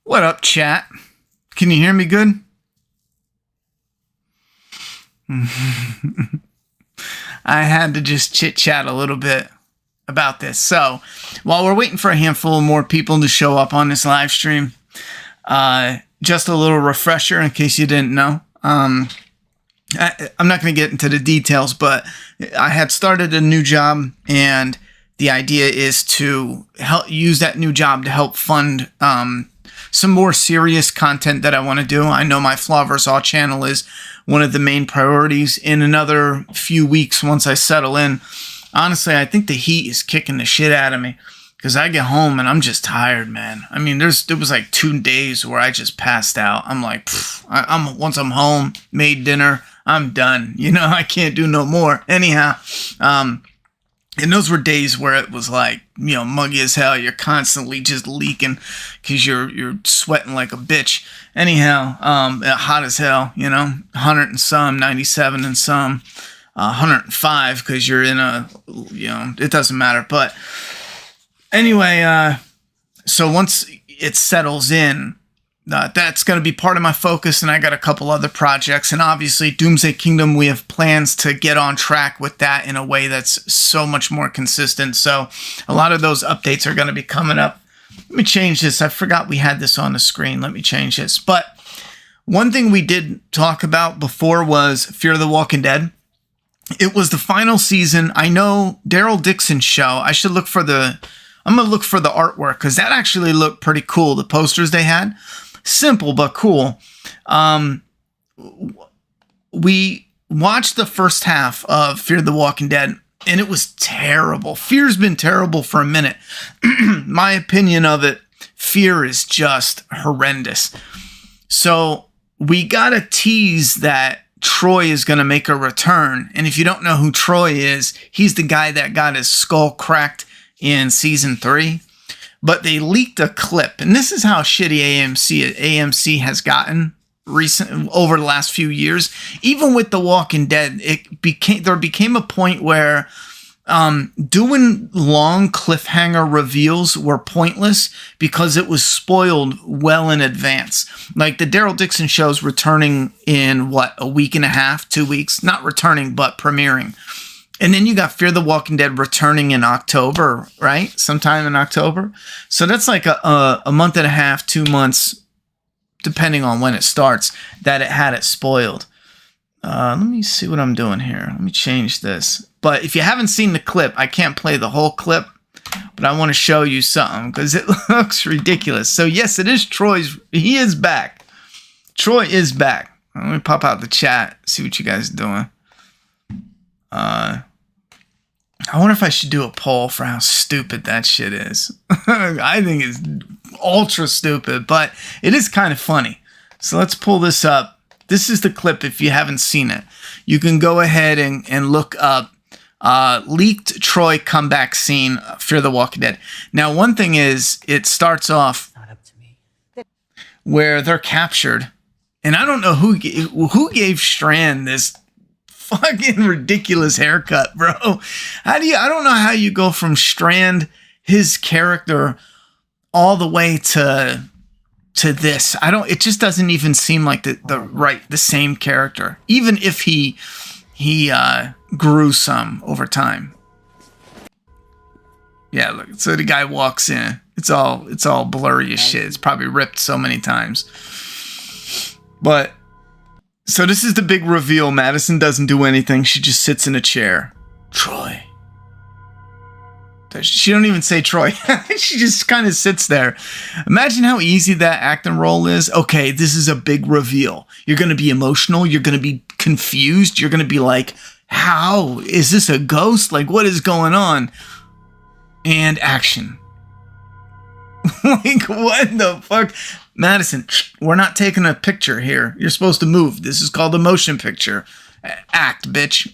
What up, chat? Can you hear me good? I had to just chit-chat a little bit about this. So, while we're waiting for a handful of more people to show up on this live stream, just a little refresher in case you didn't know. I'm not going to get into the details, but I had started a new job, and the idea is to help use that new job to help fund some more serious content that I want to do. I know my Flaw vs. All channel is one of the main priorities. In another few weeks, once I settle in, honestly, I think the heat is kicking the shit out of me because I get home and I'm just tired, man. I mean, there was like 2 days where I just passed out. I'm like, once I'm home, made dinner, I'm done. You know, I can't do no more. Anyhow, and those were days where it was like, you know, muggy as hell. You're constantly just leaking because you're sweating like a bitch. Anyhow, hot as hell, you know, 100 and some, 97 and some, 105 because you're in a, you know, it doesn't matter. But anyway, so once it settles in, that's going to be part of my focus, and I got a couple other projects, and obviously Doomsday Kingdom, we have plans to get on track with that in a way that's so much more consistent, so a lot of those updates are going to be coming up. Let me change this. I forgot we had this on the screen. Let me change this. But one thing we did talk about before was Fear the Walking Dead. It was the final season. I know Daryl Dixon's show. I'm going to look for the artwork because that actually looked pretty cool, the posters they had. Simple but cool. We watched the first half of Fear the Walking Dead, and it was terrible. Fear's been terrible for a minute. My opinion of it, Fear is just horrendous. So we got a tease that Troy is going to make a return. And if you don't know who Troy is, he's the guy that got his skull cracked in season 3. But they leaked a clip, and this is how shitty AMC has gotten over the last few years. Even with The Walking Dead, there became a point where doing long cliffhanger reveals were pointless because it was spoiled well in advance. Like the Daryl Dixon show's returning in a week and a half, 2 weeks, not returning, but premiering. And then you got Fear the Walking Dead returning in October, right? Sometime in October. So that's like a month and a half, 2 months, depending on when it starts, that it had it spoiled. Let me see what I'm doing here. Let me change this. But if you haven't seen the clip, I can't play the whole clip, but I want to show you something because it looks ridiculous. So yes, it is he is back. Troy is back. Let me pop out the chat, see what you guys are doing. I wonder if I should do a poll for how stupid that shit is. I think it's ultra stupid, but it is kind of funny. So let's pull this up. This is the clip if you haven't seen it. You can go ahead and look up leaked Troy comeback scene, Fear the Walking Dead. Now, one thing is, it starts off where they're captured. And I don't know who gave Strand this fucking ridiculous haircut, bro. I don't know how you go from Strand, his character, all the way to this. It just doesn't even seem like the same character, even if he grew some over time. Yeah, look, so the guy walks in. It's all blurry as shit. It's probably ripped so many times. But so this is the big reveal. Madison doesn't do anything. She just sits in a chair. Troy. She don't even say Troy. She just kind of sits there. Imagine how easy that acting role is. Okay, this is a big reveal. You're going to be emotional. You're going to be confused. You're going to be like, how? Is this a ghost? Like, what is going on? And action. Like, what the fuck? Madison, we're not taking a picture here. You're supposed to move. This is called a motion picture. Act, bitch.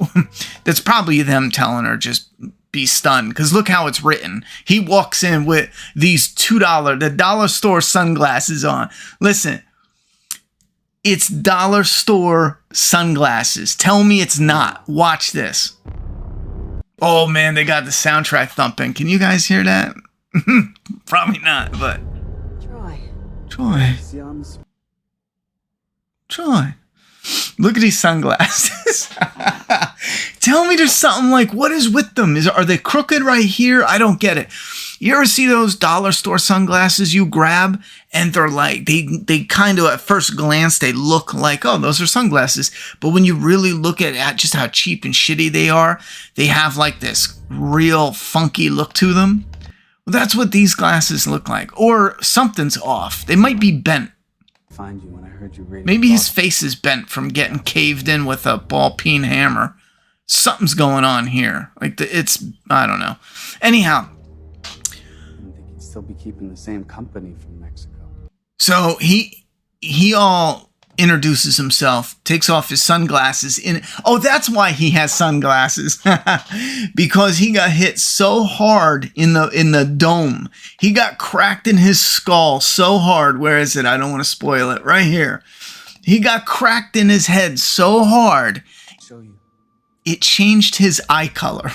That's probably them telling her just be stunned. Because look how it's written. He walks in with these the dollar store sunglasses on. Listen, it's dollar store sunglasses. Tell me it's not. Watch this. Oh, man, they got the soundtrack thumping. Can you guys hear that? Probably not, but... Troy. Troy. Look at these sunglasses. Tell me there's something like, what is with them? Are they crooked right here? I don't get it. You ever see those dollar store sunglasses you grab and they're like, they kind of at first glance, they look like, oh, those are sunglasses. But when you really look at just how cheap and shitty they are, they have like this real funky look to them. Well, that's what these glasses look like. Or something's off. They might be bent. Find you when I heard you read. Maybe his face is bent from getting caved in with a ball-peen hammer. Something's going on here. Like I don't know. Anyhow. I didn't think he'd still be keeping the same company from Mexico. So he all introduces himself, takes off his sunglasses. Oh, that's why he has sunglasses. Because he got hit so hard in the dome. He got cracked in his skull so hard. Where is it? I don't want to spoil it. Right here. He got cracked in his head so hard. Show you. It changed his eye color.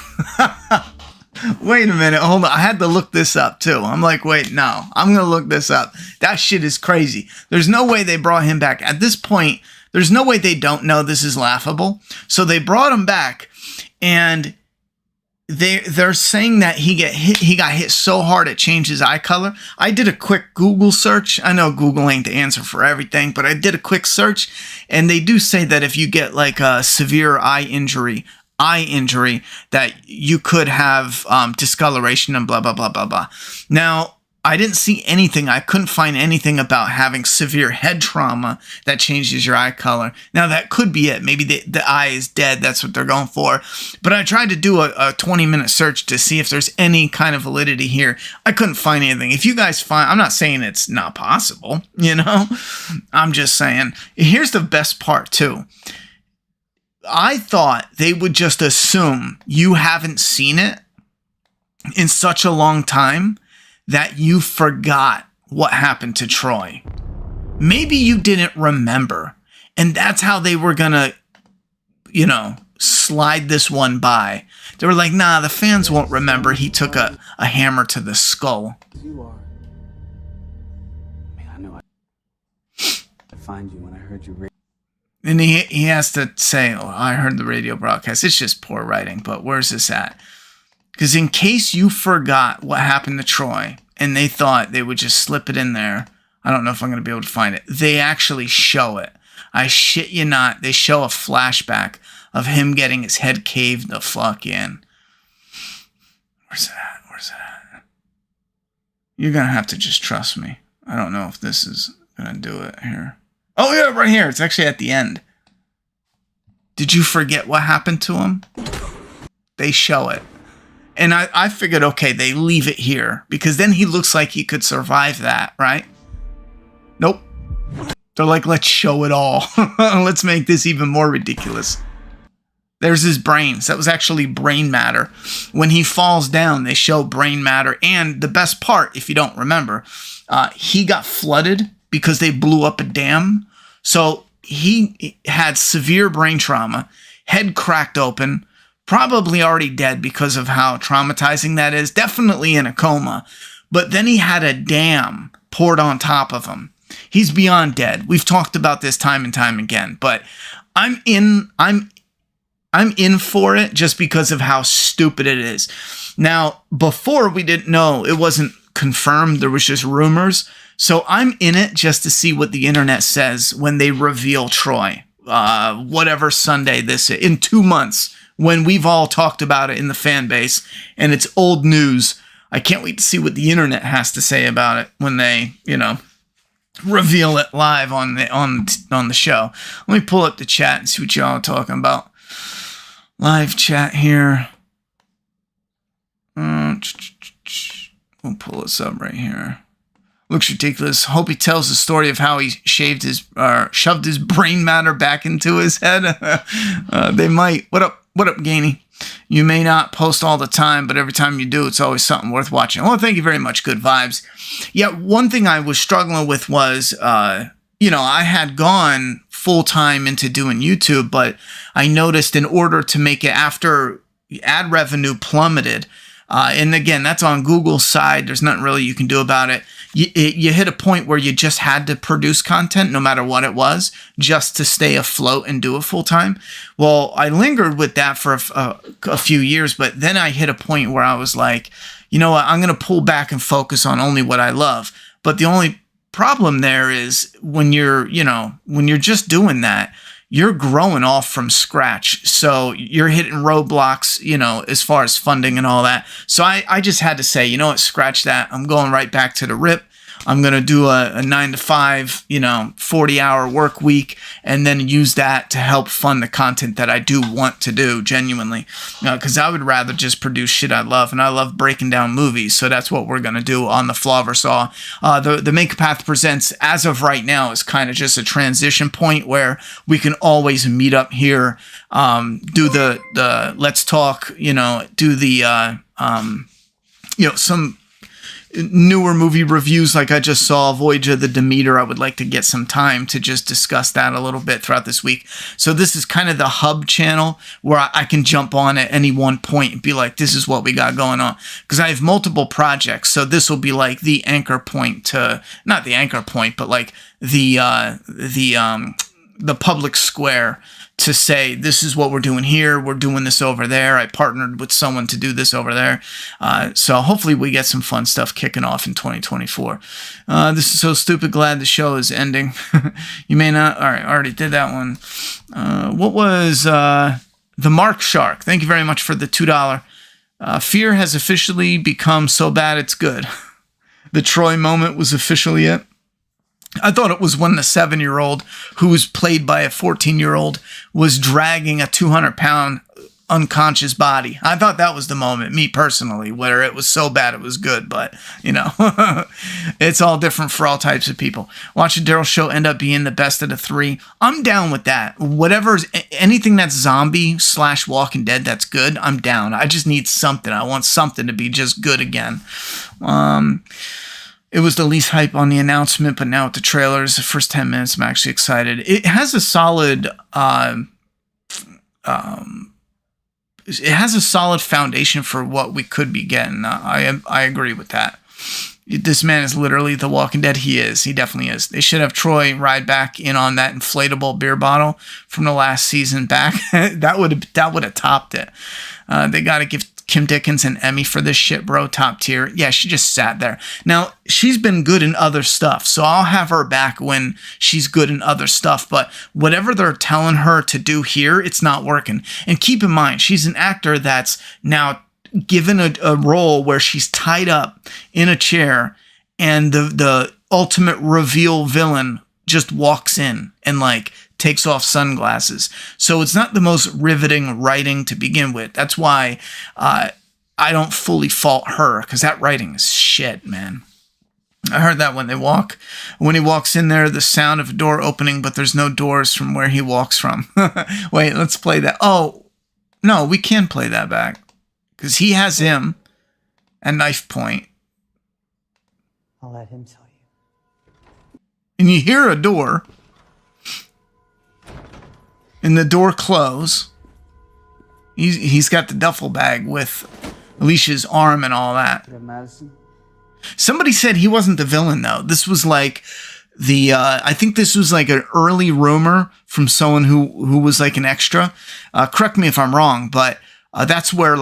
Wait a minute, hold on. I had to look this up too. I'm like, wait, no, I'm going to look this up. That shit is crazy. There's no way they brought him back. At this point, there's no way they don't know this is laughable. So they brought him back, and they're saying that he got hit so hard it changed his eye color. I did a quick Google search. I know Google ain't the answer for everything, but I did a quick search, and they do say that if you get like a severe eye injury that you could have discoloration and blah, blah, blah, blah, blah. Now, I didn't see anything. I couldn't find anything about having severe head trauma that changes your eye color. Now, that could be it. Maybe the eye is dead. That's what they're going for. But I tried to do a 20-minute search to see if there's any kind of validity here. I couldn't find anything. If you guys find, I'm not saying it's not possible, you know? I'm just saying. Here's the best part, too. I thought they would just assume you haven't seen it in such a long time that you forgot what happened to Troy. Maybe you didn't remember. And that's how they were gonna, slide this one by. They were like, nah, the fans won't remember he took a hammer to the skull. You are. I know I'd find you when I heard you read. And he has to say, oh, I heard the radio broadcast. It's just poor writing, but where's this at? Because in case you forgot what happened to Troy, and they thought they would just slip it in there, I don't know if I'm going to be able to find it. They actually show it. I shit you not. They show a flashback of him getting his head caved the fuck in. Where's it at? Where's it at? You're going to have to just trust me. I don't know if this is going to do it here. Oh, yeah, right here. It's actually at the end. Did you forget what happened to him? They show it. And I figured, okay, they leave it here. Because then he looks like he could survive that, right? Nope. They're like, let's show it all. Let's make this even more ridiculous. There's his brains. That was actually brain matter. When he falls down, they show brain matter. And the best part, if you don't remember, he got flooded because they blew up a dam. So he had severe brain trauma, head cracked open, probably already dead because of how traumatizing that is, definitely in a coma. But then he had a dam poured on top of him. He's beyond dead. We've talked about this time and time again, but I'm in for it just because of how stupid it is. Now, before we didn't know, it wasn't confirmed, there was just rumors. So I'm in it just to see what the internet says when they reveal Troy. Whatever Sunday this is, in 2 months, when we've all talked about it in the fan base, and it's old news. I can't wait to see what the internet has to say about it when they, reveal it live on the show. Let me pull up the chat and see what y'all are talking about. Live chat here. We'll pull this up right here. Looks ridiculous. Hope he tells the story of how he shoved his brain matter back into his head. They might. What up, Gainey? You may not post all the time, but every time you do, it's always something worth watching. Well, thank you very much. Good vibes. Yeah, one thing I was struggling with was, I had gone full-time into doing YouTube, but I noticed in order to make it after ad revenue plummeted, And again, that's on Google's side. There's nothing really you can do about it. You hit a point where you just had to produce content no matter what it was just to stay afloat and do it full time. Well, I lingered with that for a few years, but then I hit a point where I was like, you know what, I'm going to pull back and focus on only what I love. But the only problem there is when you're just doing that, you're growing off from scratch. So you're hitting roadblocks, as far as funding and all that. So I just had to say, you know what, scratch that. I'm going right back to the rip. I'm going to do a 9 to 5, 40-hour work week, and then use that to help fund the content that I do want to do genuinely. Because I would rather just produce shit I love, and I love breaking down movies. So that's what we're going to do on the Flawver Saw. The Make Path Presents, as of right now, is kind of just a transition point where we can always meet up here, do the Let's Talk, do the, some newer movie reviews like I just saw, Voyage of the Demeter. I would like to get some time to just discuss that a little bit throughout this week. So this is kind of the hub channel where I can jump on at any one point and be like, this is what we got going on. Because I have multiple projects. So this will be like the anchor point to, not the anchor point, but like the public square to say, this is what we're doing here. We're doing this over there. I partnered with someone to do this over there. So hopefully we get some fun stuff kicking off in 2024. This is so stupid. Glad the show is ending. You may not. All right. I already did that one. What was the Mark Shark? Thank you very much for the $2. Fear has officially become so bad it's good. The Troy moment was officially it. I thought it was when the 7-year-old, who was played by a 14-year-old, was dragging a 200-pound unconscious body. I thought that was the moment, me personally, where it was so bad it was good. But, it's all different for all types of people. Watching Daryl's show end up being the best of the 3. I'm down with that. Anything that's zombie/Walking Dead that's good, I'm down. I just need something. I want something to be just good again. It was the least hype on the announcement, but now with the trailers, the first 10 minutes, I'm actually excited. It has a solid, foundation for what we could be getting. I agree with that. This man is literally The Walking Dead. He is. He definitely is. They should have Troy ride back in on that inflatable beer bottle from the last season back. that would have topped it. They got to give Kim Dickens an Emmy for this shit, bro. Top tier. Yeah, she just sat there. Now, she's been good in other stuff, so I'll have her back when she's good in other stuff, but whatever they're telling her to do here, it's not working. And keep in mind, she's an actor that's now given a role where she's tied up in a chair, and the ultimate reveal villain just walks in and takes off sunglasses. So it's not the most riveting writing to begin with. That's why I don't fully fault her, because that writing is shit, man. I heard that when he walks in there, the sound of a door opening, but there's no doors from where he walks from. Wait, let's play that. Oh, no, we can play that back, because he has him at knife point. I'll let him tell you. And you hear a door. And the door close. He's got the duffel bag with Alicia's arm and all that. Madison? Somebody said he wasn't the villain, though. This was like I think this was like an early rumor from someone who was like an extra. Correct me if I'm wrong, but that's where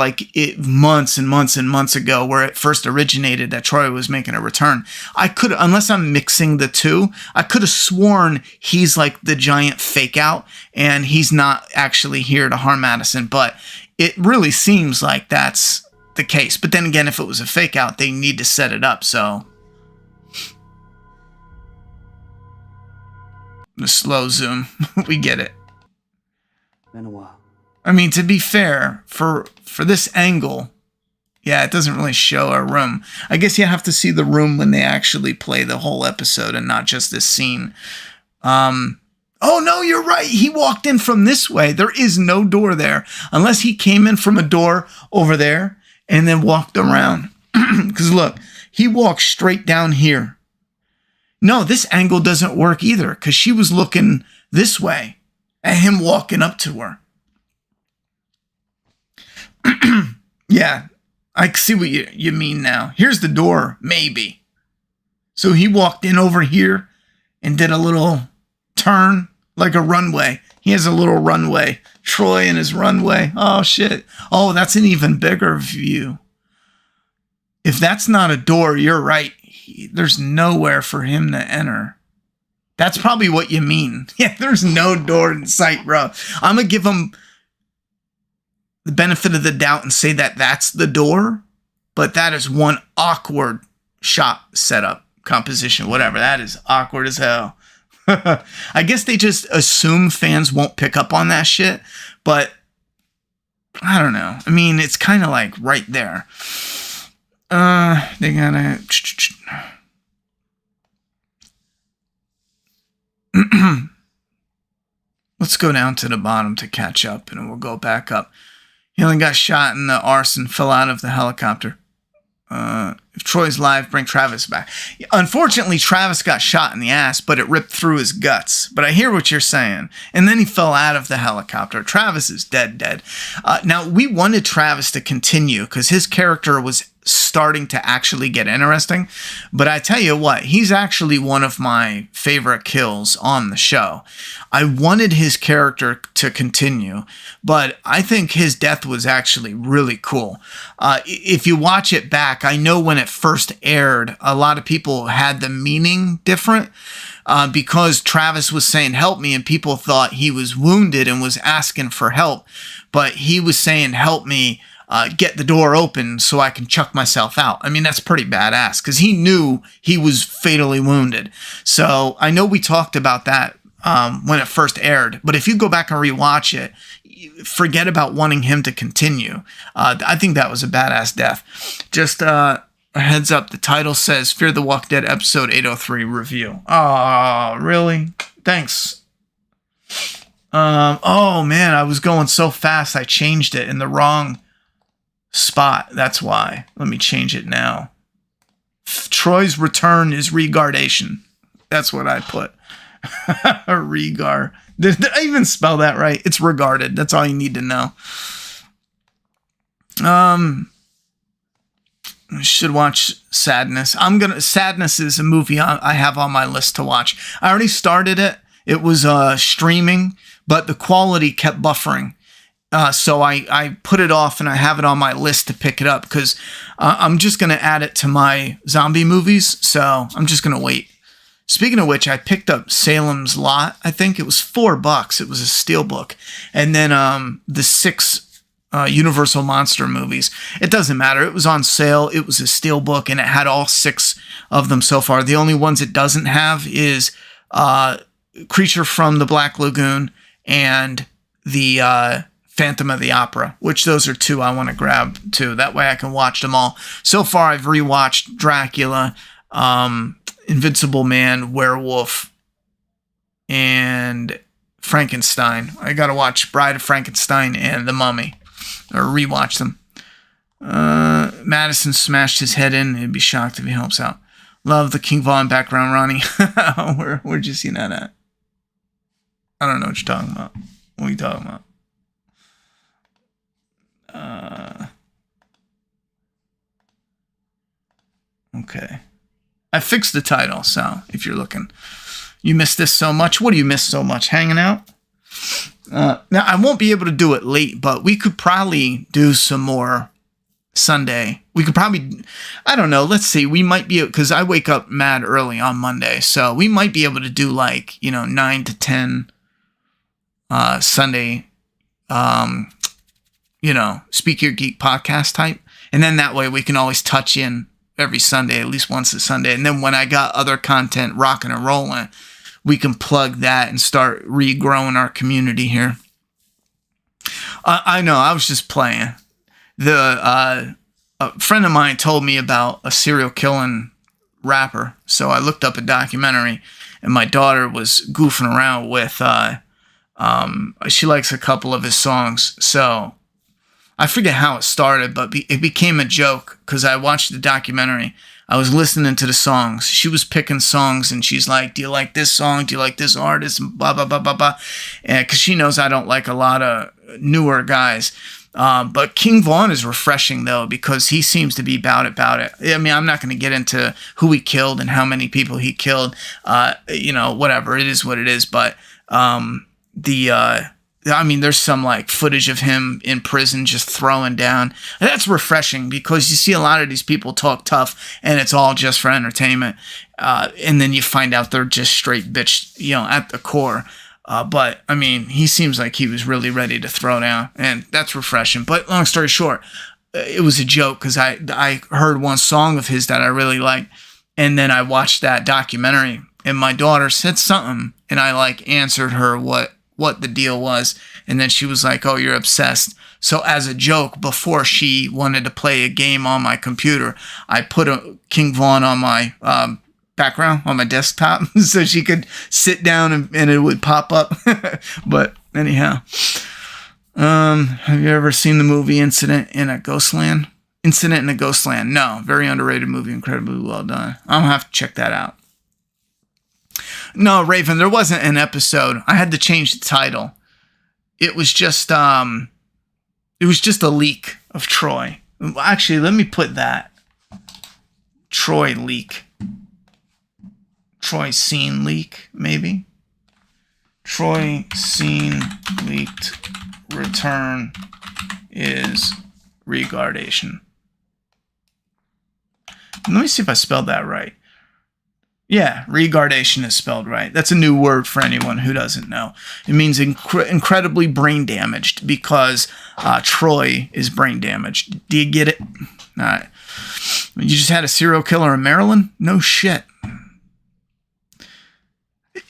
months and months and months ago, where it first originated, that Troy was making a return. Unless I'm mixing the two, I could have sworn he's like the giant fake out and he's not actually here to harm Madison, but it really seems like that's the case. But then again, if it was a fake out, they need to set it up. So the slow zoom, we get it. Been a while. I mean, to be fair, for this angle, yeah, it doesn't really show a room. I guess you have to see the room when they actually play the whole episode and not just this scene. Oh, no, you're right. He walked in from this way. There is no door there, unless he came in from a door over there and then walked around. Because look, he walked straight down here. No, this angle doesn't work either, because she was looking this way at him walking up to her. Yeah, I see what you mean now. Here's the door, maybe. So he walked in over here and did a little turn like a runway. He has a little runway. Troy and his runway. Oh, shit. Oh, that's an even bigger view. If that's not a door, you're right. There's nowhere for him to enter. That's probably what you mean. Yeah, there's no door in sight, bro. I'm going to give him the benefit of the doubt and say that that's the door, but that is one awkward shot setup, composition, whatever. That is awkward as hell. I guess they just assume fans won't pick up on that shit, but I don't know. I mean, it's kind of like right there. They gotta... Let's go down to the bottom to catch up, and we'll go back up. He only got shot in the arson, fell out of the helicopter. If Troy's live, bring Travis back. Unfortunately, Travis got shot in the ass, but it ripped through his guts. But I hear what you're saying. And then he fell out of the helicopter. Travis is dead. Now, we wanted Travis to continue because his character was starting to actually get interesting. But I tell you what, he's actually one of my favorite kills on the show. I wanted his character to continue, but I think his death was actually really cool. If you watch it back, I know when it first aired, a lot of people had the meaning different because Travis was saying, help me, and people thought he was wounded and was asking for help. But he was saying, help me. Get the door open so I can chuck myself out. I mean, that's pretty badass because he knew he was fatally wounded. So I know we talked about that when it first aired, but if you go back and rewatch it, forget about wanting him to continue. I think that was a badass death. Just a heads up, the title says Fear the Walking Dead episode 803 review. Oh, really? Thanks. Oh man, I was going so fast I changed it in the wrong spot. That's why. Let me change it now. Troy's return is regardation. That's what I put. Regard. Did I even spell that right? It's regarded. That's all you need to know. Should watch Sadness. Sadness is a movie I have on my list to watch. I already started it. It was streaming, but the quality kept buffering. So I put it off and I have it on my list to pick it up because I'm just going to add it to my zombie movies. So I'm just going to wait. Speaking of which, I picked up Salem's Lot. I think it was $4. It was a steelbook. And then the 6 Universal Monster movies. It doesn't matter. It was on sale. It was a steelbook and it had all 6 of them so far. The only ones it doesn't have is Creature from the Black Lagoon and the Phantom of the Opera, which those are 2 I want to grab too. That way I can watch them all. So far, I've rewatched Dracula, Invincible Man, Werewolf, and Frankenstein. I got to watch Bride of Frankenstein and The Mummy, or rewatch them. Madison smashed his head in. He'd be shocked if he helps out. Love the King Von background, Ronnie. Where'd you see that at? I don't know what you're talking about. What are you talking about? Okay. I fixed the title, so if you're looking. You missed this so much. What do you miss so much? Hanging out? Now, I won't be able to do it late, but we could probably do some more Sunday. We could probably, I don't know, let's see. We might be, because I wake up mad early on Monday, so we might be able to do 9 to 10 Sunday, Speak Your Geek podcast type. And then that way we can always touch in every Sunday, at least once a Sunday. And then when I got other content rocking and rolling, we can plug that and start regrowing our community here. I know, I was just playing. A friend of mine told me about a serial killing rapper. So I looked up a documentary and my daughter was goofing around with, she likes a couple of his songs. So I forget how it started, but it became a joke because I watched the documentary. I was listening to the songs. She was picking songs and she's like, do you like this song? Do you like this artist? And blah, blah, blah, blah, blah. Because she knows I don't like a lot of newer guys. But King Vaughn is refreshing, though, because he seems to be about it. I mean, I'm not going to get into who he killed and how many people he killed. Whatever. It is what it is. But there's some like footage of him in prison just throwing down. And that's refreshing because you see a lot of these people talk tough and it's all just for entertainment. And then you find out they're just straight bitch, at the core. But I mean, he seems like he was really ready to throw down, and that's refreshing. But long story short, it was a joke because I heard one song of his that I really liked, and then I watched that documentary, and my daughter said something, and I like answered her what the deal was, and then she was like, "Oh, you're obsessed." So as a joke, before she wanted to play a game on my computer, I put a King Vaughn on my background on my desktop so she could sit down and it would pop up. But anyhow, have you ever seen the movie Incident in a Ghostland? Incident in a Ghostland. No, very underrated movie, incredibly well done. I'll have to check that out. No, Raven, there wasn't an episode. I had to change the title. It was just a leak of Troy. Actually, let me put that. Troy leak. Troy scene leak, maybe. Troy scene leaked. Return is regardation. Let me see if I spelled that right. Yeah, regardation is spelled right. That's a new word for anyone who doesn't know. It means incredibly brain damaged because Troy is brain damaged. Do you get it? All right. You just had a serial killer in Maryland? No shit.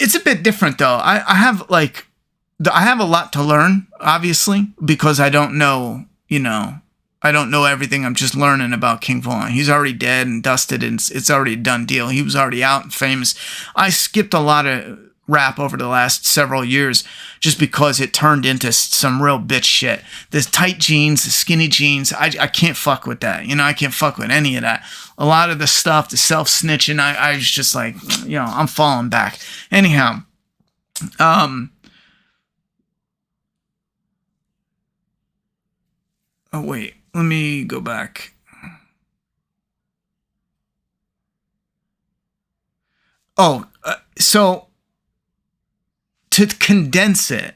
It's a bit different though. I have a lot to learn, obviously, because I don't know, I don't know everything. I'm just learning about King Vaughn. He's already dead and dusted, and it's already a done deal. He was already out and famous. I skipped a lot of rap over the last several years just because it turned into some real bitch shit. The tight jeans, the skinny jeans, I can't fuck with that. I can't fuck with any of that. A lot of the stuff, the self-snitching, I was just like, I'm falling back. Anyhow, oh wait, let me go back. So to condense it,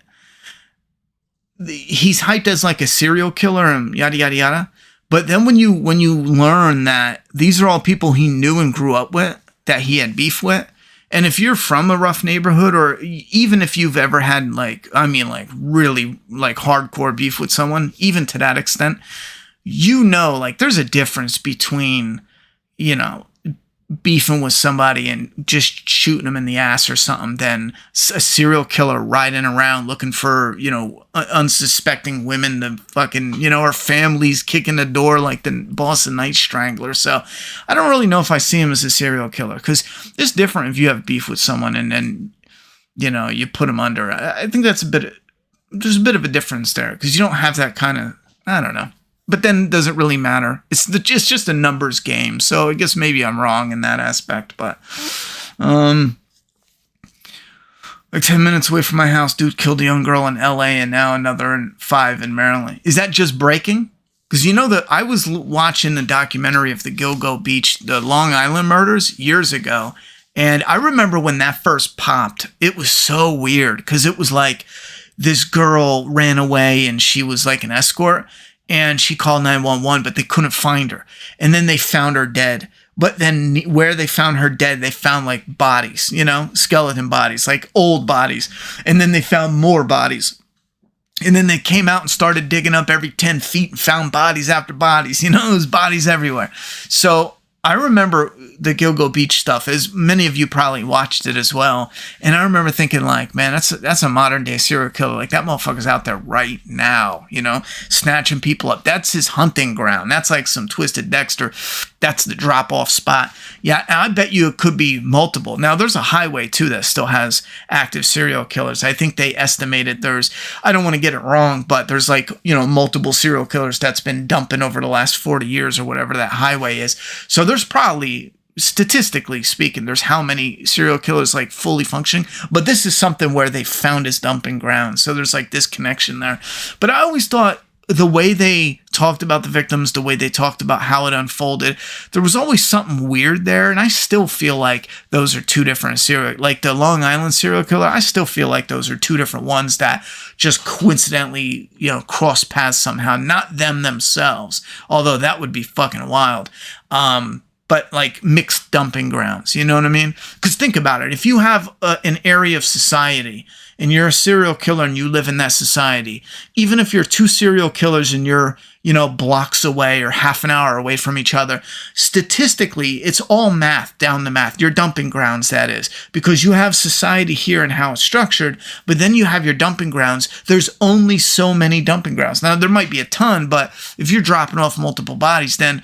he's hyped as like a serial killer and yada yada yada. But then when you learn that these are all people he knew and grew up with, that he had beef with, and if you're from a rough neighborhood, or even if you've ever had really hardcore beef with someone, even to that extent, there's a difference between, beefing with somebody and just shooting them in the ass or something than a serial killer riding around looking for, unsuspecting women to fucking, or families kicking the door like the Boston Night Strangler. So I don't really know if I see him as a serial killer, because it's different if you have beef with someone and then, you put them under. I think there's a bit of a difference there, because you don't have that kind of, I don't know. But then it doesn't really matter. It's just a numbers game. So I guess maybe I'm wrong in that aspect. But like 10 minutes away from my house, dude killed a young girl in LA and now another 5 in Maryland. Is that just breaking? Because that I was watching the documentary of the Gilgo Beach, the Long Island murders years ago. And I remember when that first popped, it was so weird. Because it was like this girl ran away and she was like an escort. And she called 911, but they couldn't find her. And then they found her dead. But then where they found her dead, they found like bodies, skeleton bodies, like old bodies. And then they found more bodies. And then they came out and started digging up every 10 feet and found bodies after bodies. There was bodies everywhere. So I remember the Gilgo Beach stuff, as many of you probably watched it as well. And I remember thinking like, man, that's a modern day serial killer. Like that motherfucker's out there right now, snatching people up. That's his hunting ground. That's like some Twisted Dexter. That's the drop off spot. Yeah. And I bet you it could be multiple. Now there's a highway too that still has active serial killers. I think they estimated I don't want to get it wrong, but there's like, multiple serial killers that's been dumping over the last 40 years or whatever that highway is. So there's probably, statistically speaking, there's how many serial killers like fully functioning, but this is something where they found his dumping ground. So there's like this connection there. But I always thought the way they talked about the victims, the way they talked about how it unfolded, there was always something weird there. And I still feel like those are two different like the Long Island serial killer. I still feel like those are two different ones that just coincidentally, cross paths somehow, not them themselves, although that would be fucking wild. But like mixed dumping grounds, you know what I mean? Because think about it. If you have an area of society and you're a serial killer and you live in that society, even if you're two serial killers and you're, blocks away or half an hour away from each other, statistically, it's all math down the math. Your dumping grounds, that is, because you have society here and how it's structured, but then you have your dumping grounds. There's only so many dumping grounds. Now, there might be a ton, but if you're dropping off multiple bodies, then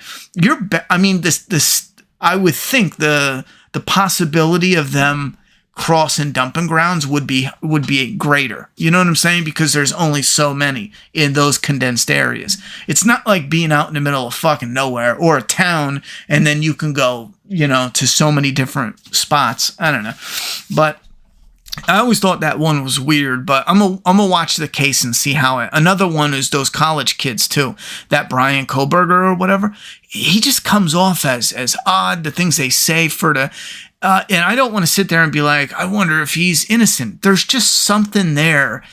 I would think the possibility of them crossing dumping grounds would be greater. You know what I'm saying? Because there's only so many in those condensed areas. It's not like being out in the middle of fucking nowhere or a town and then you can go, to so many different spots. I don't know. But I always thought that one was weird, but I'm gonna watch the case and see how it. Another one is those college kids too. That Brian Koberger or whatever. He just comes off as odd. The things they say and I don't want to sit there and be like, I wonder if he's innocent. There's just something there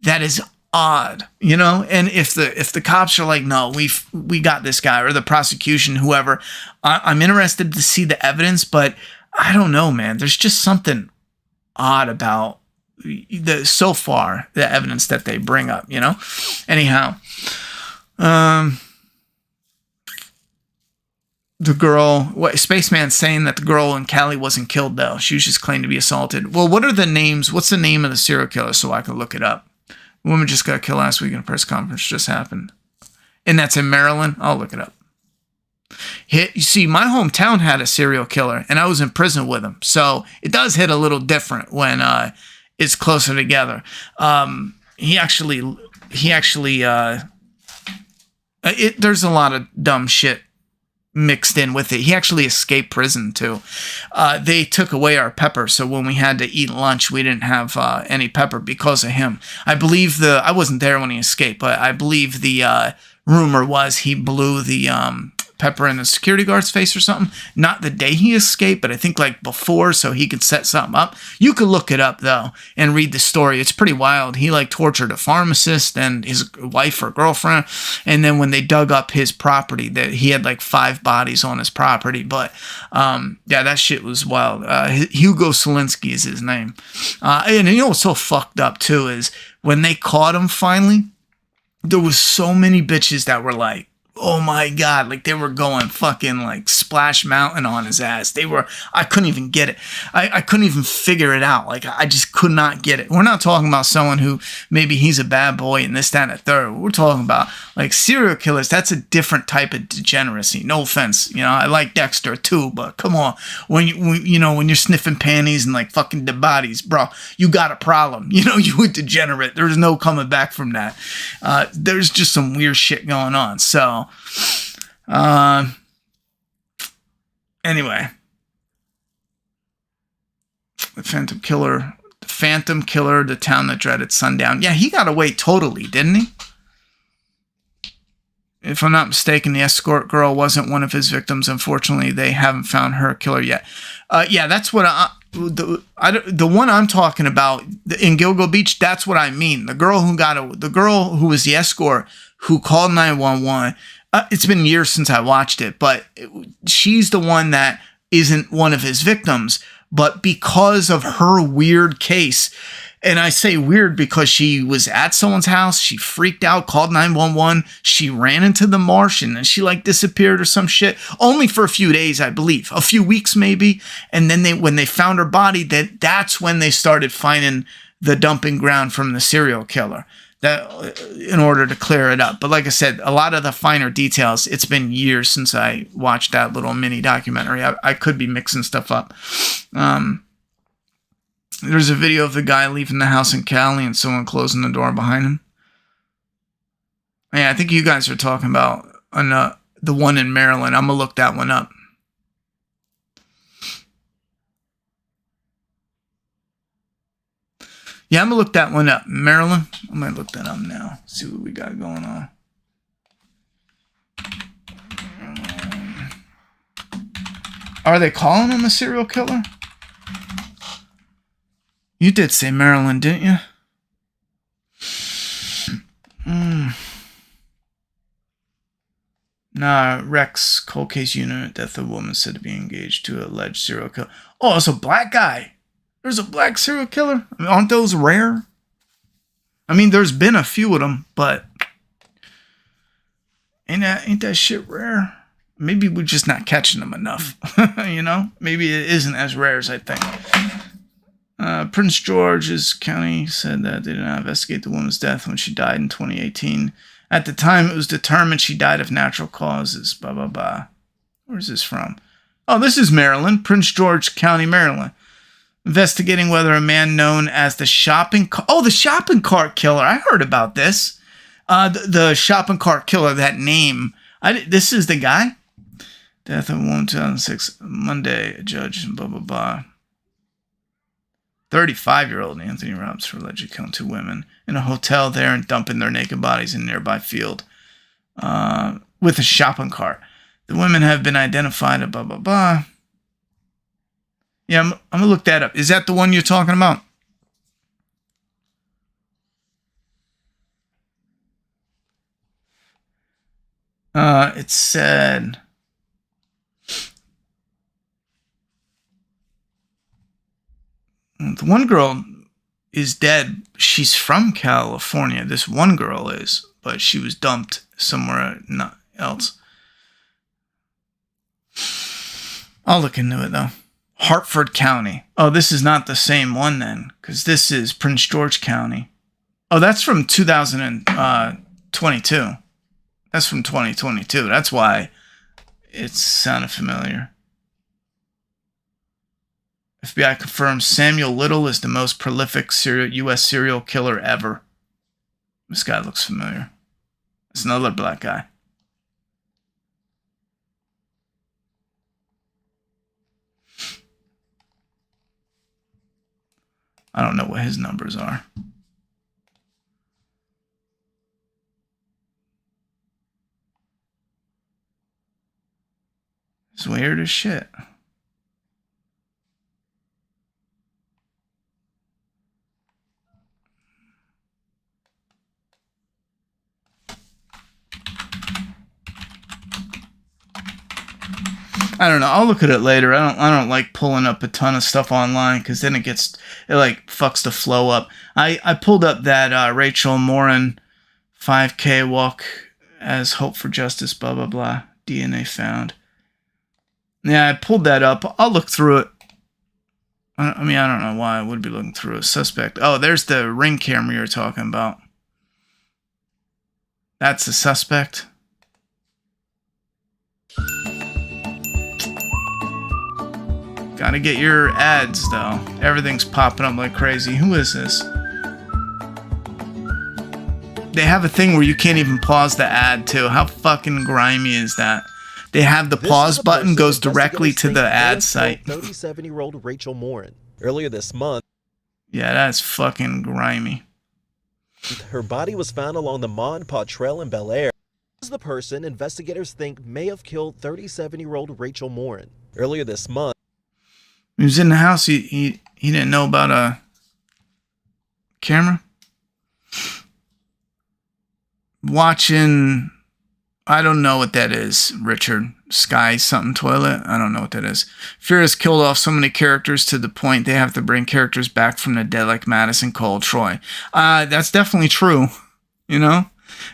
that is odd, And if the cops are like, no, we got this guy, or the prosecution, whoever, I'm interested to see the evidence, but I don't know, man. There's just something odd about so far the evidence that they bring up, Anyhow, the girl, Spaceman's saying that the girl in Cali wasn't killed though. She was just claimed to be assaulted. Well, what are the names? What's the name of the serial killer so I can look it up? The woman just got killed last week in a press conference just happened. And that's in Maryland. I'll look it up. You see, my hometown had a serial killer, and I was in prison with him. So it does hit a little different when it's closer together. There's a lot of dumb shit mixed in with it. He actually escaped prison too. They took away our pepper, so when we had to eat lunch, we didn't have any pepper because of him. I believe I wasn't there when he escaped, but I believe the rumor was he blew the pepper in the security guard's face or something. Not the day he escaped, but I think like before, so he could set something up. You could look it up though and read the story. It's pretty wild. He like tortured a pharmacist and his wife or girlfriend, and then when they dug up his property, that he had like 5 bodies on his property. But yeah, that shit was wild. Hugo Solinsky is his name. And what's so fucked up too is when they caught him finally, there was so many bitches that were like, oh my God, like they were going fucking like Splash Mountain on his ass. I couldn't even get it. I couldn't even figure it out. Like I just could not get it. We're not talking about someone who maybe he's a bad boy and this, that, and the third. We're talking about like serial killers. That's a different type of degeneracy. No offense. I like Dexter too, but come on. When you're sniffing panties and like fucking dead bodies, bro, you got a problem. You a degenerate. There's no coming back from that. There's just some weird shit going on. So, anyway, the Phantom Killer, the town that dreaded sundown. Yeah, he got away totally, didn't he? If I'm not mistaken, the escort girl wasn't one of his victims. Unfortunately, they haven't found her killer yet. Yeah, that's what the one I'm talking about in Gilgo Beach. That's what I mean. The girl who was the escort who called 911. It's been years since I watched it, but she's the one that isn't one of his victims. But because of her weird case, and I say weird because she was at someone's house, she freaked out, called 911, she ran into the marsh, and then she like disappeared or some shit. Only for a few days, I believe. A few weeks maybe. And then when they found her body, that's when they started finding the dumping ground from the serial killer. That in order to clear it up. But like I said, a lot of the finer details, it's been years since I watched that little mini documentary. I could be mixing stuff up. There's a video of the guy leaving the house in Cali and someone closing the door behind him. Yeah, I think you guys are talking about the one in Maryland. I'm going to look that one up. Yeah, I'm going to look that one up. Maryland. I might look that up now. See what we got going on. Are they calling him a serial killer? You did say Maryland, didn't you? Nah, Rex, cold case unit, death of woman said to be engaged to alleged serial killer. Oh, it's a black guy. There's a black serial killer? I mean, aren't those rare? I mean, there's been a few of them, but ain't that shit rare? Maybe we're just not catching them enough. You know? Maybe it isn't as rare as I think. Prince George's County said that they did not investigate the woman's death when she died in 2018. At the time, it was determined she died of natural causes. Blah, blah, blah. Where's this from? Oh, this is Maryland. Prince George County, Maryland. Investigating whether a man known as the shopping cart killer. I heard about this. The shopping cart killer, that name. This is the guy? Death of a woman, 2006. Monday, a judge, blah, blah, blah. 35-year-old Anthony Robbs for allegedly killing 2 women in a hotel there and dumping their naked bodies in a nearby field with a shopping cart. The women have been identified, blah, blah, blah. Yeah, I'm going to look that up. Is that the one you're talking about? It said... The one girl is dead. She's from California. This one girl is, but she was dumped somewhere else. I'll look into it, though. Hartford County. Oh, this is not the same one, then, because this is Prince George County. Oh, that's from 2022. That's from 2022. That's why it sounded familiar. FBI confirms Samuel Little is the most prolific U.S. serial killer ever. This guy looks familiar. It's another black guy. I don't know what his numbers are. It's weird as shit. I don't know. I'll look at it later. I don't like pulling up a ton of stuff online because then it fucks the flow up. I pulled up that Rachel Morin 5K walk as hope for justice, blah, blah, blah. DNA found. Yeah, I pulled that up. I'll look through it. I mean, I don't know why I would be looking through a suspect. Oh, there's the ring camera you're talking about. That's the suspect. Gotta get your ads, though. Everything's popping up like crazy. Who is this? They have a thing where you can't even pause the ad, too. How fucking grimy is that? They have the pause button goes directly to the ad site. 37-year-old Rachel Morin. Earlier this month. Yeah, that's fucking grimy. Her body was found along the Mon Pa Trail in Bel Air. This is the person investigators think may have killed 37-year-old Rachel Morin. Earlier this month. He was in the house. He didn't know about a camera. Watching, I don't know what that is, Richard. Sky something toilet. I don't know what that is. Fear has killed off so many characters to the point they have to bring characters back from the dead like Madison, Cole, Troy. That's definitely true. You know?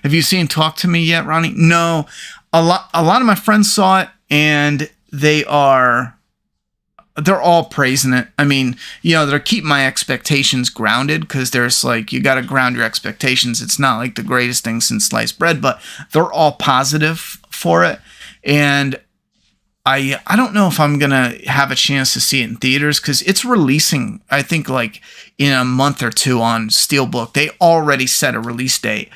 Have you seen Talk to Me yet, Ronnie? No. A lot of my friends saw it, and they're all praising it. I mean, you know, they're keeping my expectations grounded because there's like, you got to ground your expectations. It's not like the greatest thing since sliced bread, but they're all positive for it. And I don't know if I'm going to have a chance to see it in theaters because it's releasing, I think, like in a month or two on Steelbook. They already set a release date.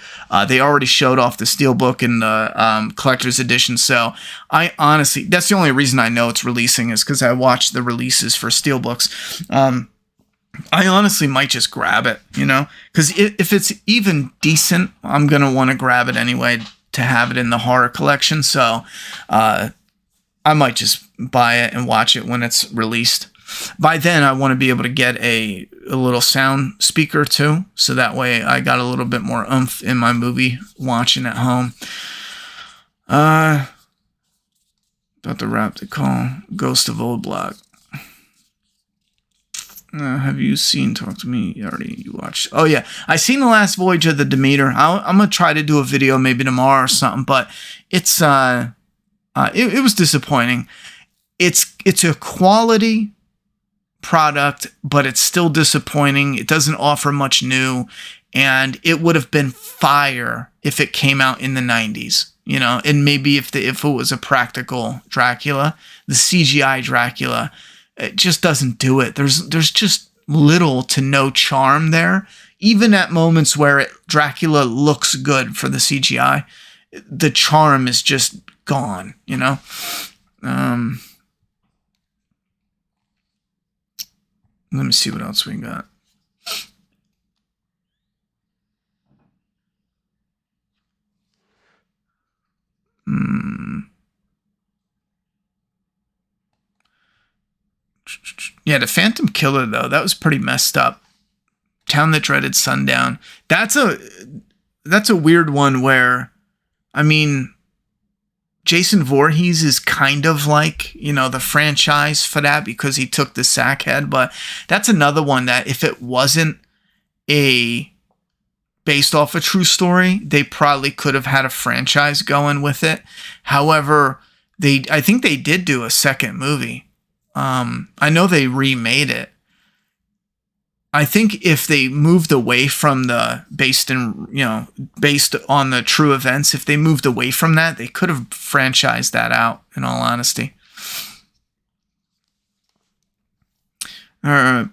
They already showed off the Steelbook and the collector's edition. So I honestly, that's the only reason I know it's releasing is because I watched the releases for Steelbooks. I honestly might just grab it, you know, because if it's even decent, I'm going to want to grab it anyway to have it in the horror collection. So, I might just buy it and watch it when it's released. By then, I want to be able to get a little sound speaker too, so that way I got a little bit more oomph in my movie watching at home. About to wrap the call. Ghost of Old Block. Have you seen Talk to Me? You watched. Oh yeah, I seen The Last Voyage of the Demeter. I'm gonna try to do a video maybe tomorrow or something, but it's it was disappointing. It's a quality product, but it's still disappointing. It doesn't offer much new, and it would have been fire if it came out in the 90s, you know, and maybe if it was a practical Dracula, the CGI Dracula, it just doesn't do it. There's just little to no charm there. Even at moments where Dracula looks good for the CGI, the charm is just gone, you know? Let me see what else we got. Yeah, the Phantom Killer, though, that was pretty messed up. Town That Dreaded Sundown. That's a weird one where, I mean, Jason Voorhees is kind of like, you know, the franchise for that because he took the Sackhead, but that's another one that if it wasn't based off a true story, they probably could have had a franchise going with it. However, I think they did do a second movie. I know they remade it. I think if they moved away from the based on the true events, if they moved away from that, they could have franchised that out, in all honesty. I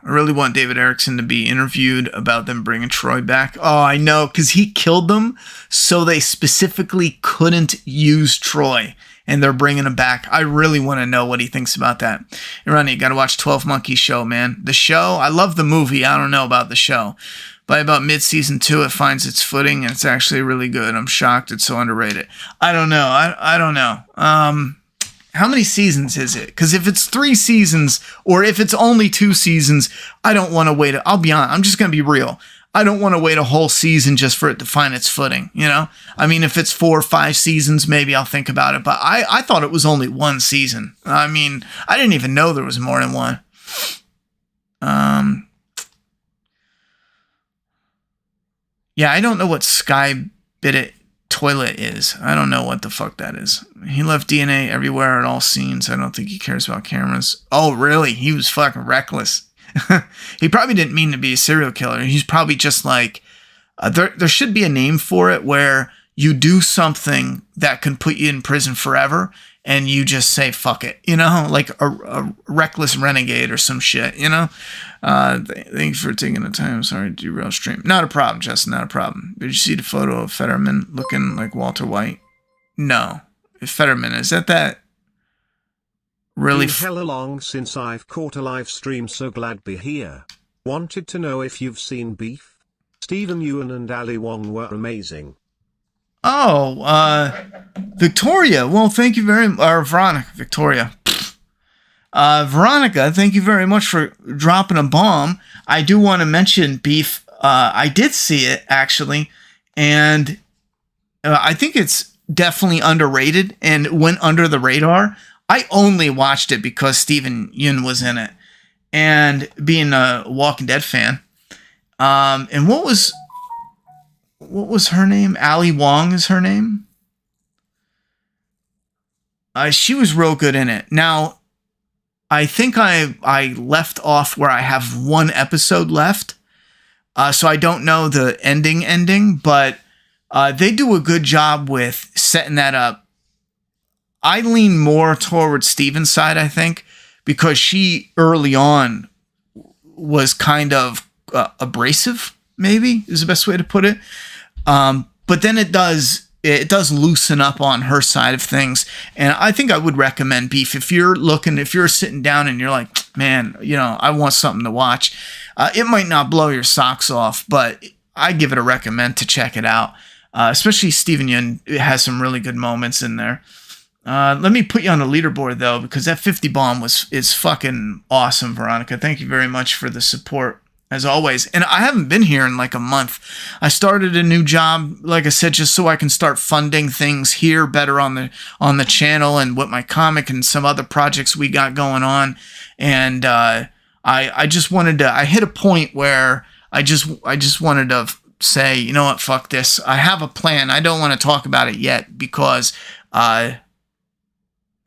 really want David Erickson to be interviewed about them bringing Troy back. Oh, I know, because he killed them, so they specifically couldn't use Troy. And they're bringing him back. I really want to know what he thinks about that. And Ronnie, you got to watch 12 Monkeys show, man. The show, I love the movie. I don't know about the show. By about mid-season 2, it finds its footing, and it's actually really good. I'm shocked it's so underrated. I don't know. I don't know. How many seasons is it? Because if it's 3 seasons, or if it's only 2 seasons, I don't want to wait. I'll be honest. I'm just going to be real. I don't want to wait a whole season just for it to find its footing, you know? I mean, if it's 4 or 5 seasons, maybe I'll think about it. But I thought it was only 1 season. I mean, I didn't even know there was more than 1. Yeah, I don't know what Sky Bidit Toilet is. I don't know what the fuck that is. He left DNA everywhere at all scenes. I don't think he cares about cameras. Oh, really? He was fucking reckless. He probably didn't mean to be a serial killer. He's probably just like, there should be a name for it where you do something that can put you in prison forever and you just say, fuck it, you know, like a reckless renegade or some shit, you know? Thanks for taking the time. Sorry to derail stream. Not a problem, Justin, not a problem. Did you see the photo of Fetterman looking like Walter White? No. Fetterman, is that really been hella long since I've caught a live stream, so glad be here. Wanted to know if you've seen Beef? Stephen Ewan and Ali Wong were amazing. Oh, Victoria. Well, thank you very much. Or Veronica. Victoria. Veronica, thank you very much for dropping a bomb. I do want to mention Beef. I did see it, actually. And I think it's definitely underrated and went under the radar. I only watched it because Stephen Yeun was in it, and being a Walking Dead fan. And what was her name? Ali Wong is her name. She was real good in it. Now, I think I left off where I have 1 episode left, so I don't know the ending, but they do a good job with setting that up. I lean more towards Steven's side, I think, because she early on was kind of abrasive, maybe is the best way to put it. But then it does loosen up on her side of things. And I think I would recommend Beef if you're sitting down and you're like, man, you know, I want something to watch. It might not blow your socks off, but I give it a recommend to check it out. Especially Steven Yeun has some really good moments in there. Let me put you on the leaderboard though, because that 50 bomb is fucking awesome, Veronica. Thank you very much for the support as always. And I haven't been here in like a month. I started a new job, like I said, just so I can start funding things here better on the channel and with my comic and some other projects we got going on. And I just wanted to. I hit a point where I just wanted to say, you know what, fuck this. I have a plan. I don't want to talk about it yet because I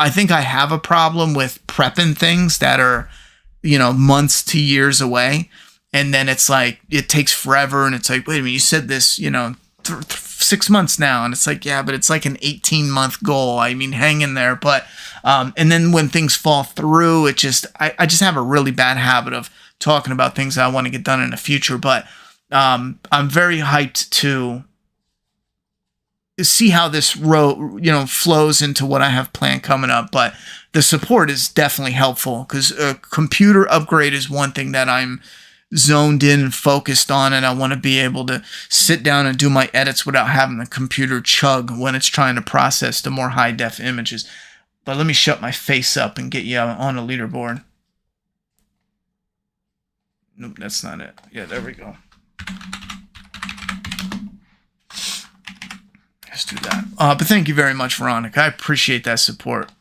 think I have a problem with prepping things that are, months to years away. And then it's like, it takes forever. And it's like, wait a minute, you said this, 6 months now. And it's like, yeah, but it's like an 18-month goal. I mean, hang in there. But, and then when things fall through, I just have a really bad habit of talking about things that I want to get done in the future. But I'm very hyped to see how this road, flows into what I have planned coming up. But the support is definitely helpful because a computer upgrade is one thing that I'm zoned in and focused on, and I want to be able to sit down and do my edits without having the computer chug when it's trying to process the more high-def images. But let me shut my face up and get you on a leaderboard. Nope, that's not it. Yeah, there we go. Let's do that. But thank you very much, Veronica. I appreciate that support.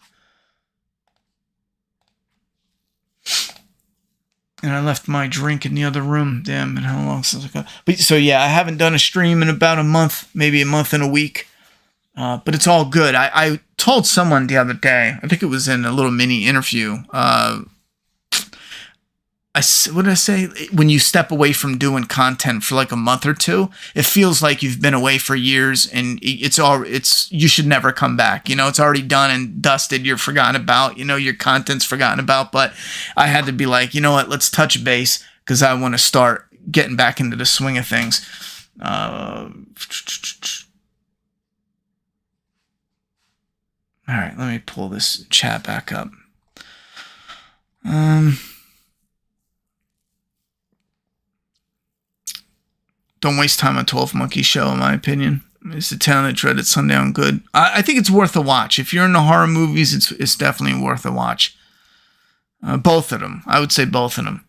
And I left my drink in the other room. Damn, and how long since I got... But so yeah, I haven't done a stream in about a month, maybe a month and a week. But it's all good. I told someone the other day, I think it was in a little mini interview. What did I say? When you step away from doing content for like a month or two, it feels like you've been away for years, and you should never come back. It's already done and dusted. You're forgotten about. Your content's forgotten about. But I had to be like, you know what? Let's touch base because I want to start getting back into the swing of things. All right, let me pull this chat back up. Don't waste time on 12 Monkey Show, in my opinion. It's a talented, dreaded sundown good. I think it's worth a watch. If you're into horror movies, it's definitely worth a watch. Both of them. I would say both of them.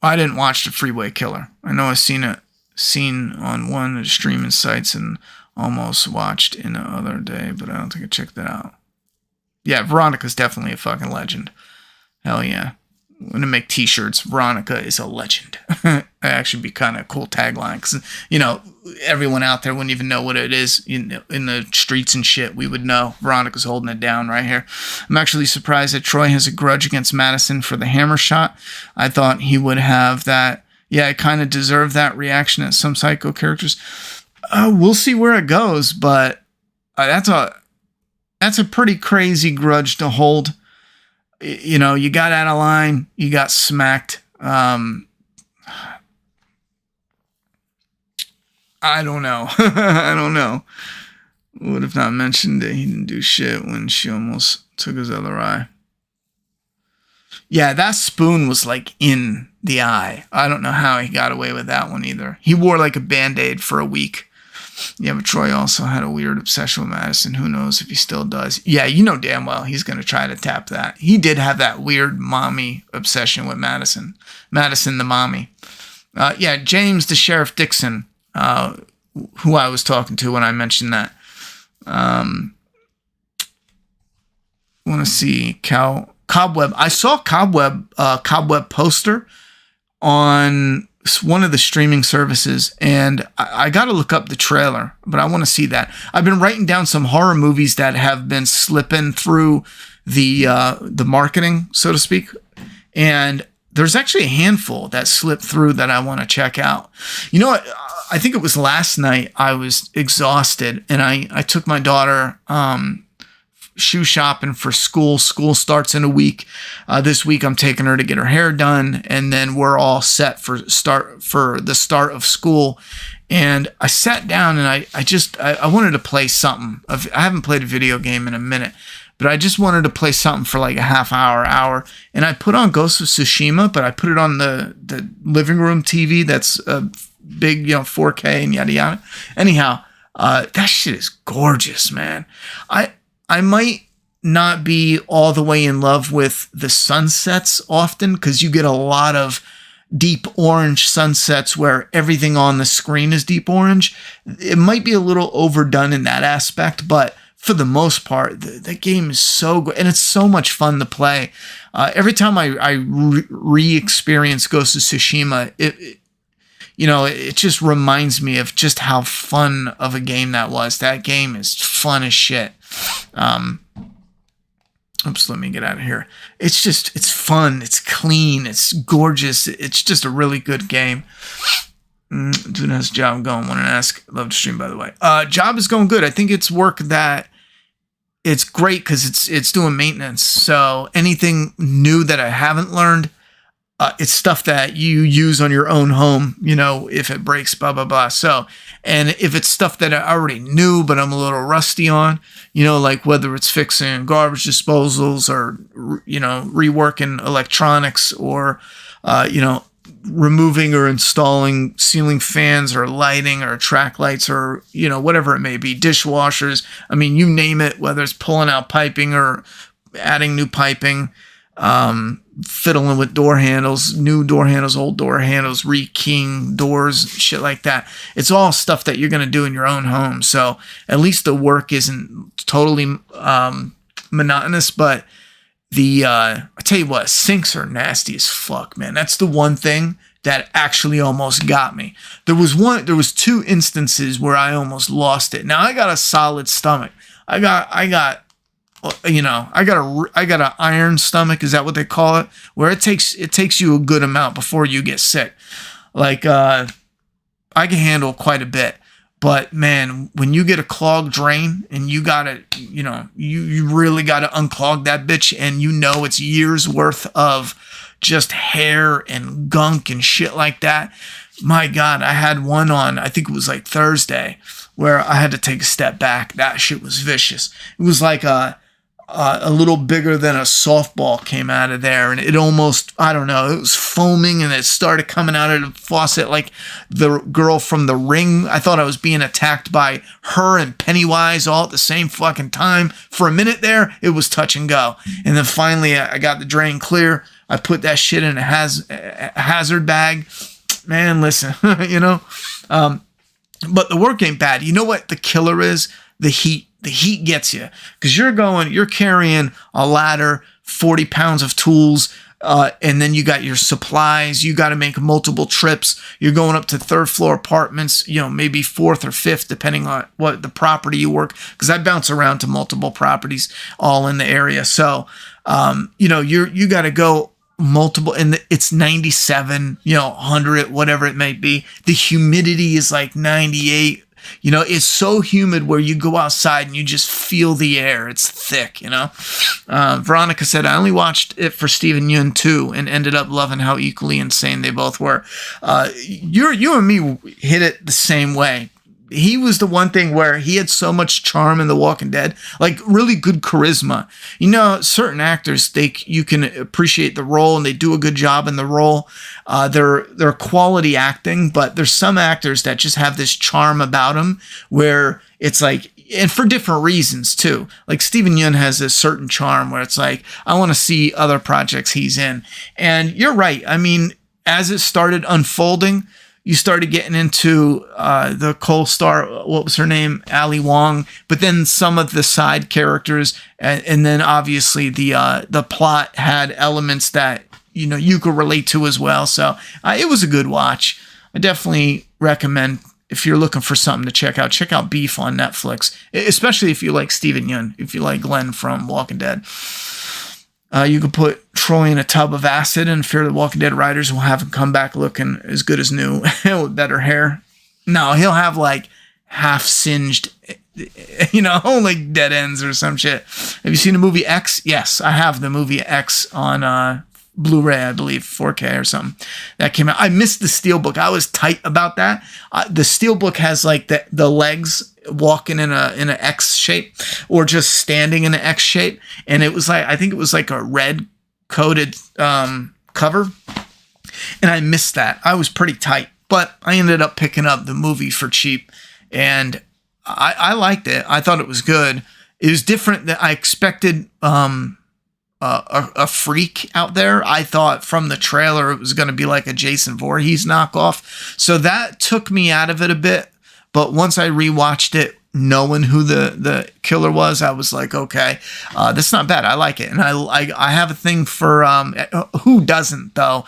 I didn't watch The Freeway Killer. I know I've seen on one of the streaming sites and almost watched in the other day, but I don't think I checked that out. Yeah, Veronica's definitely a fucking legend. Hell yeah. I'm going to make t-shirts. Veronica is a legend. That actually be kind of a cool tagline because, everyone out there wouldn't even know what it is in the streets and shit. We would know. Veronica's holding it down right here. I'm actually surprised that Troy has a grudge against Madison for the hammer shot. I thought he would have that. Yeah, I kind of deserve that reaction at some psycho characters. We'll see where it goes, but that's a pretty crazy grudge to hold. You got out of line, you got smacked. I don't know. I don't know. Would have not mentioned that he didn't do shit when she almost took his other eye. Yeah, that spoon was like in the eye. I don't know how he got away with that one either. He wore like a Band-Aid for a week. Yeah, but Troy also had a weird obsession with Madison. Who knows if he still does? Yeah, damn well he's going to try to tap that. He did have that weird mommy obsession with Madison. Madison the mommy. Yeah, James the Sheriff Dixon, who I was talking to when I mentioned that. Want to see Cobweb. I saw Cobweb poster on one of the streaming services, and I got to look up the trailer, but I want to see that. I've been writing down some horror movies that have been slipping through the marketing, so to speak, and there's actually a handful that slipped through that I want to check out. You know what? I think it was last night. I was exhausted, and I took my daughter shoe shopping for school. School starts in a week. This week I'm taking her to get her hair done, and then we're all set for the start of school. And I sat down and I wanted to play something. I haven't played a video game in a minute, but I just wanted to play something for like a half hour. And I put on Ghost of Tsushima, but I put it on the living room TV that's big, 4K and yada yada. Anyhow, that shit is gorgeous, man. I might not be all the way in love with the sunsets often, because you get a lot of deep orange sunsets where everything on the screen is deep orange. It might be a little overdone in that aspect, but for the most part, the game is so good, and it's so much fun to play. Every time I re-experience Ghost of Tsushima, it just reminds me of just how fun of a game that was. That game is fun as shit. Oops, let me get out of here. It's fun. It's clean. It's gorgeous. It's just a really good game. Doing his job going. Want to ask? Love to stream, by the way. Job is going good. I think it's work that it's great because it's doing maintenance. So anything new that I haven't learned, it's stuff that you use on your own home, if it breaks, blah, blah, blah. So, and if it's stuff that I already knew, but I'm a little rusty on, like whether it's fixing garbage disposals or, reworking electronics or, removing or installing ceiling fans or lighting or track lights or, whatever it may be, dishwashers. I mean, you name it, whether it's pulling out piping or adding new piping, fiddling with door handles, new door handles, old door handles, rekeying doors, shit like that. It's all stuff that you're going to do in your own home. So at least the work isn't totally monotonous, but I tell you what, sinks are nasty as fuck, man. That's the one thing that actually almost got me. There was two instances where I almost lost it. Now I got a solid stomach. I got an iron stomach. Is that what they call it? Where it takes you a good amount before you get sick. Like, I can handle quite a bit, but man, when you get a clogged drain and you gotta, you really gotta unclog that bitch, and it's years worth of just hair and gunk and shit like that. My God, I had one on, I think it was like Thursday, where I had to take a step back. That shit was vicious. It was like a little bigger than a softball came out of there, and it almost, I don't know, it was foaming, and it started coming out of the faucet like the girl from The Ring. I thought I was being attacked by her and Pennywise all at the same fucking time. For a minute there, it was touch and go. And then finally, I got the drain clear. I put that shit in a hazard bag. Man, listen, but the work ain't bad. You know what the killer is? The heat. The heat gets you, because you're carrying a ladder, 40 pounds of tools, and then you got your supplies. You got to make multiple trips. You're going up to third floor apartments, maybe fourth or fifth, depending on what the property you work. Because I bounce around to multiple properties all in the area. So, you got to go multiple, and it's 97, 100, whatever it may be. The humidity is like 98. It's so humid where you go outside and you just feel the air. It's thick, Veronica said, I only watched it for Steven Yeun too and ended up loving how equally insane they both were. You and me hit it the same way. He was the one thing where he had so much charm in The Walking Dead, like really good charisma. Certain actors, you can appreciate the role and they do a good job in the role. They're quality acting, but there's some actors that just have this charm about them where it's like, and for different reasons too. Like Steven Yeun has a certain charm where it's like, I want to see other projects he's in. And you're right. I mean, as it started unfolding, you started getting into the co-star, what was her name? Ali Wong, but then some of the side characters, and then obviously the plot had elements that you could relate to as well. So it was a good watch. I definitely recommend, if you're looking for something to check out Beef on Netflix, especially if you like Steven Yeun, if you like Glenn from Walking Dead. You could put Troy in a tub of acid and Fear the Walking Dead writers will have him come back looking as good as new with better hair. No, he'll have like half singed, like dead ends or some shit. Have you seen the movie X? Yes, I have the movie X on Blu-ray, I believe, 4K or something that came out. I missed the Steelbook. I was tight about that. The Steelbook has like the legs walking in an X shape or just standing in an X shape, and it was like, I think it was like a red coated cover, and I missed that. I was pretty tight. But I ended up picking up the movie for cheap, and I liked it. I thought it was good. It was different than I expected. A freak out there. I thought from the trailer it was going to be like a Jason Voorhees knockoff. So that took me out of it a bit. But once I rewatched it, knowing who the killer was, I was like, okay, that's not bad. I like it. And I have a thing for, who doesn't though?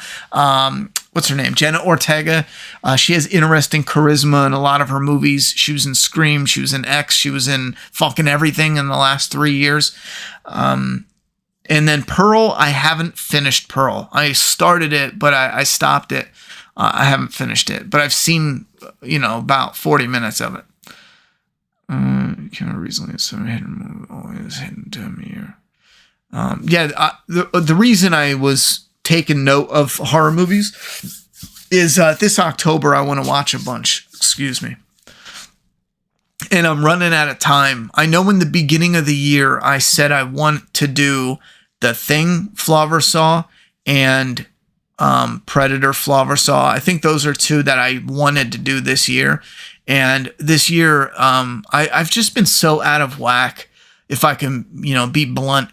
What's her name? Jenna Ortega. She has interesting charisma in a lot of her movies. She was in Scream. She was in X. She was in fucking everything in the last 3 years. And then Pearl, I haven't finished Pearl. I started it, but I stopped it. I haven't finished it, but I've seen, about 40 minutes of it. Recently, some hidden movie always hidden to me. The reason I was taking note of horror movies is this October I want to watch a bunch. Excuse me. And I'm running out of time. I know in the beginning of the year I said I want to do The Thing, Flaw Saw, and Predator, Flaw Saw. I think those are two that I wanted to do this year. And this year, I've just been so out of whack, if I can, be blunt,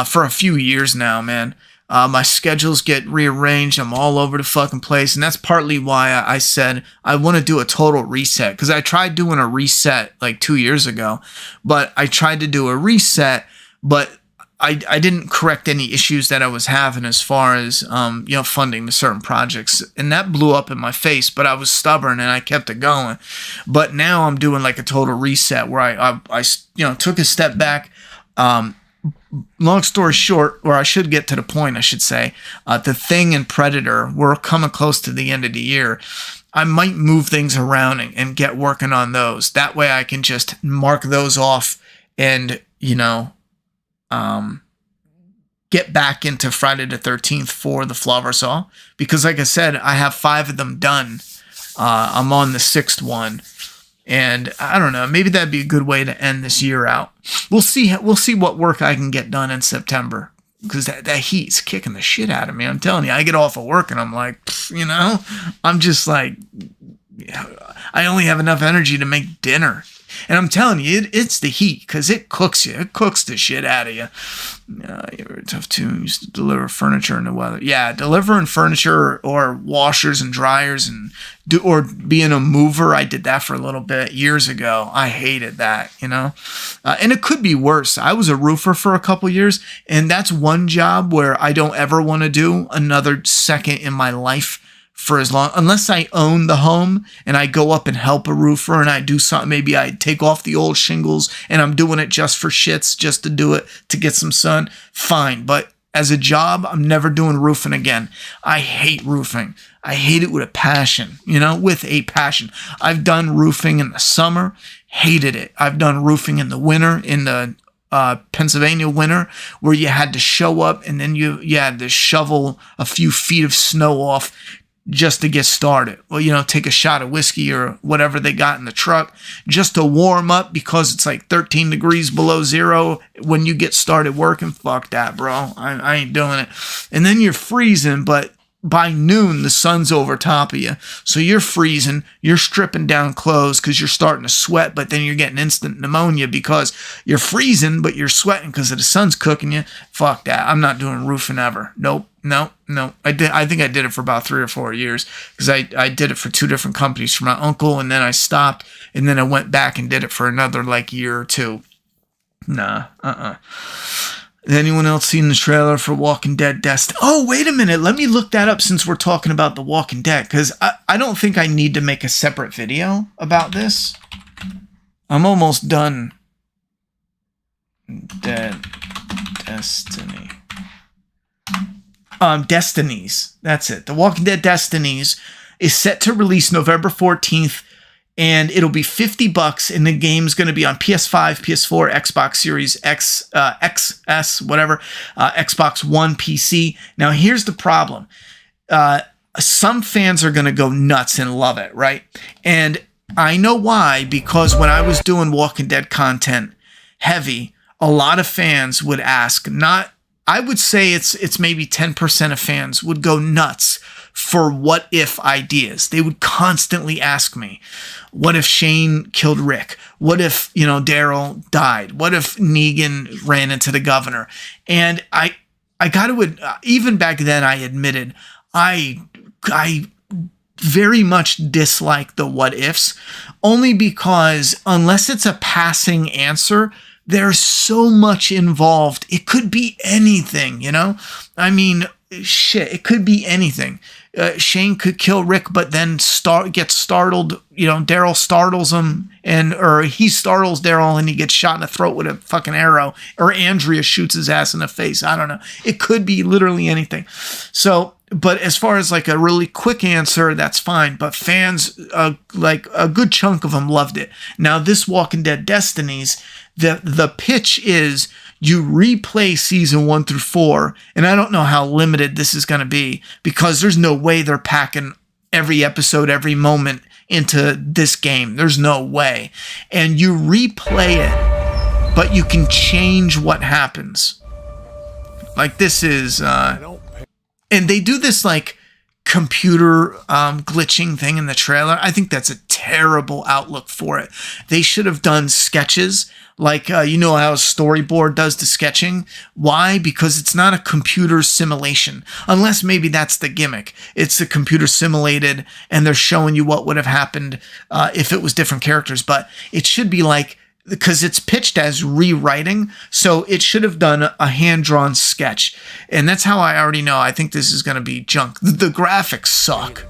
for a few years now, man. My schedules get rearranged. I'm all over the fucking place. And that's partly why I said I want to do a total reset. Because I tried doing a reset like 2 years ago. But I tried to do a reset, but I didn't correct any issues that I was having as far as, funding the certain projects. And that blew up in my face, but I was stubborn and I kept it going. But now I'm doing like a total reset where I took a step back. Long story short, or I should get to the point, I should say, The Thing and Predator, we're coming close to the end of the year. I might move things around and get working on those. That way I can just mark those off and, get back into Friday the 13th for the Flaw Saw. Because like I said, I have 5 of them done. I'm on the 6th one. And I don't know, maybe that'd be a good way to end this year out. We'll see what work I can get done in September. Because that heat's kicking the shit out of me. I'm telling you, I get off of work and I'm like, I'm just like, I only have enough energy to make dinner. And I'm telling you, it's the heat, because it cooks you. It cooks the shit out of you. You're tough too. Used to deliver furniture in the weather. Yeah, delivering furniture or washers and dryers or being a mover. I did that for a little bit years ago. I hated that, and it could be worse. I was a roofer for a couple years, and that's one job where I don't ever want to do another second in my life. For as long, unless I own the home and I go up and help a roofer and I do something, maybe I take off the old shingles and I'm doing it just for shits, just to do it, to get some sun, fine. But as a job, I'm never doing roofing again. I hate roofing. I hate it with a passion, with a passion. I've done roofing in the summer, hated it. I've done roofing in the winter, in the Pennsylvania winter, where you had to show up and then you had to shovel a few feet of snow off just to get started. Well, take a shot of whiskey or whatever they got in the truck just to warm up, because it's like 13 degrees below zero when you get started working. Fuck that, bro. I ain't doing it. And then you're freezing, but by noon, the sun's over top of you. So you're freezing, you're stripping down clothes because you're starting to sweat, but then you're getting instant pneumonia because you're freezing, but you're sweating because the sun's cooking you. Fuck that. I'm not doing roofing ever. Nope. No. I think I did it for about 3 or 4 years, because I did it for 2 different companies for my uncle, and then I stopped, and then I went back and did it for another year or 2. Nah. Anyone else seen the trailer for Walking Dead Destiny? Oh, wait a minute. Let me look that up since we're talking about The Walking Dead, because I don't think I need to make a separate video about this. I'm almost done. Dead Destiny. Destinies. That's it. The Walking Dead Destinies is set to release November 14th, and it'll be $50, and the game's going to be on PS5, PS4, Xbox Series X, XS, whatever, Xbox One, PC. Now, here's the problem. Some fans are going to go nuts and love it, right? And I know why, because when I was doing Walking Dead content heavy, a lot of fans would ask, not I would say it's maybe 10% of fans would go nuts for what if ideas. They would constantly ask me, what if Shane killed Rick? What if, Daryl died? What if Negan ran into the governor? And I got to, even back then I admitted, I very much dislike the what ifs, only because unless it's a passing answer, there's so much involved. It could be anything, I mean, shit, it could be anything. Shane could kill Rick, but then gets startled. Daryl startles him, or he startles Daryl and he gets shot in the throat with a fucking arrow, or Andrea shoots his ass in the face. I don't know. It could be literally anything. So, but as far as like a really quick answer, that's fine. But fans, like a good chunk of them loved it. Now, this Walking Dead Destinies, the pitch is you replay season 1 through 4, and I don't know how limited this is going to be because there's no way they're packing every episode, every moment into this game. There's no way. And you replay it, but you can change what happens. Like this is, and they do this like computer glitching thing in the trailer. I think that's a terrible outlook for it. They should have done sketches like, how a storyboard does the sketching. Why? Because it's not a computer simulation, unless maybe that's the gimmick. It's a computer simulated and they're showing you what would have happened if it was different characters. But it should be like, because it's pitched as rewriting, so it should have done a hand-drawn sketch. And that's how I already know. I think this is going to be junk. The graphics suck.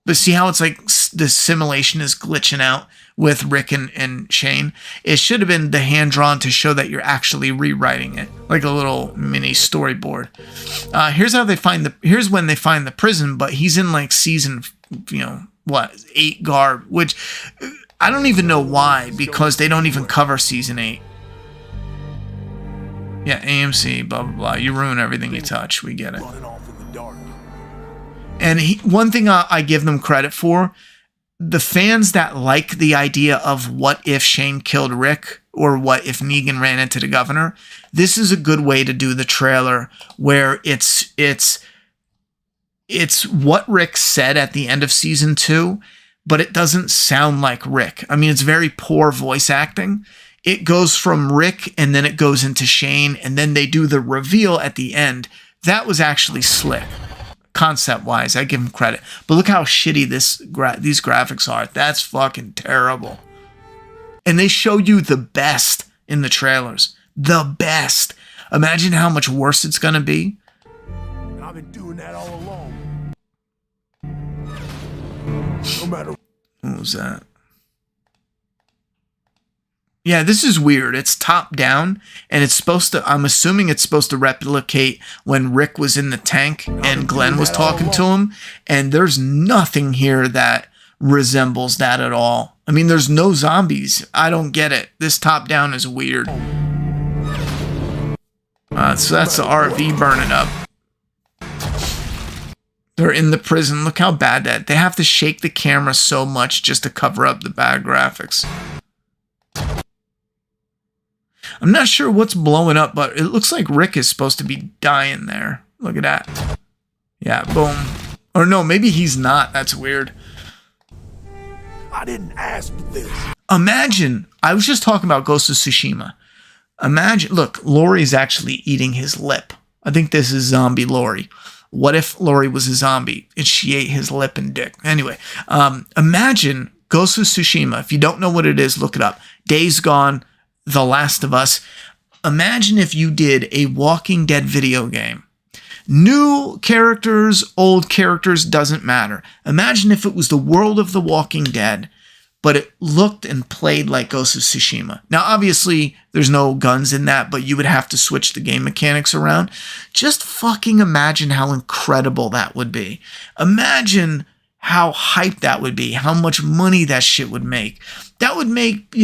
But see how it's like the simulation is glitching out with Rick and Shane? It should have been the hand-drawn to show that you're actually rewriting it, like a little mini storyboard. Here's when they find the prison, but he's in like season, 8 garb, which I don't even know why, because they don't even cover season 8. Yeah, AMC, blah, blah, blah. You ruin everything you touch. We get it. And one thing I give them credit for, the fans that like the idea of what if Shane killed Rick, or what if Negan ran into the governor, this is a good way to do the trailer where it's what Rick said at the end of season 2, but it doesn't sound like Rick. I mean, it's very poor voice acting. It goes from Rick and then it goes into Shane, and then they do the reveal at the end. That was actually slick. Concept-wise, I give them credit. But look how shitty these graphics are. That's fucking terrible. And they show you the best in the trailers. The best. Imagine how much worse it's going to be. I've been doing that all along. No matter. What was that? Yeah, this is weird. It's top down, and it's supposed to, I'm assuming it's supposed to replicate when Rick was in the tank and Glenn was talking to him, and there's nothing here that resembles that at all. I mean, there's no zombies. I don't get it. This top down is weird. So that's the RV burning up. They're in the prison. Look how bad that. They have to shake the camera so much just to cover up the bad graphics. I'm not sure what's blowing up, but it looks like Rick is supposed to be dying there. Look at that. Yeah, boom. Or no, maybe he's not. That's weird. I didn't ask for this. Imagine, I was just talking about Ghost of Tsushima. Imagine, look, Laurie's actually eating his lip. I think this is zombie Laurie. What if Laurie was a zombie and she ate his lip and dick? Anyway, imagine Ghost of Tsushima. If you don't know what it is, look it up. Days Gone, The Last of Us. Imagine if you did a Walking Dead video game. New characters, old characters, doesn't matter. Imagine if it was the world of The Walking Dead, but it looked and played like Ghost of Tsushima. Now, obviously, there's no guns in that, but you would have to switch the game mechanics around. Just fucking imagine how incredible that would be. Imagine how hyped that would be, how much money that shit would make. That would make,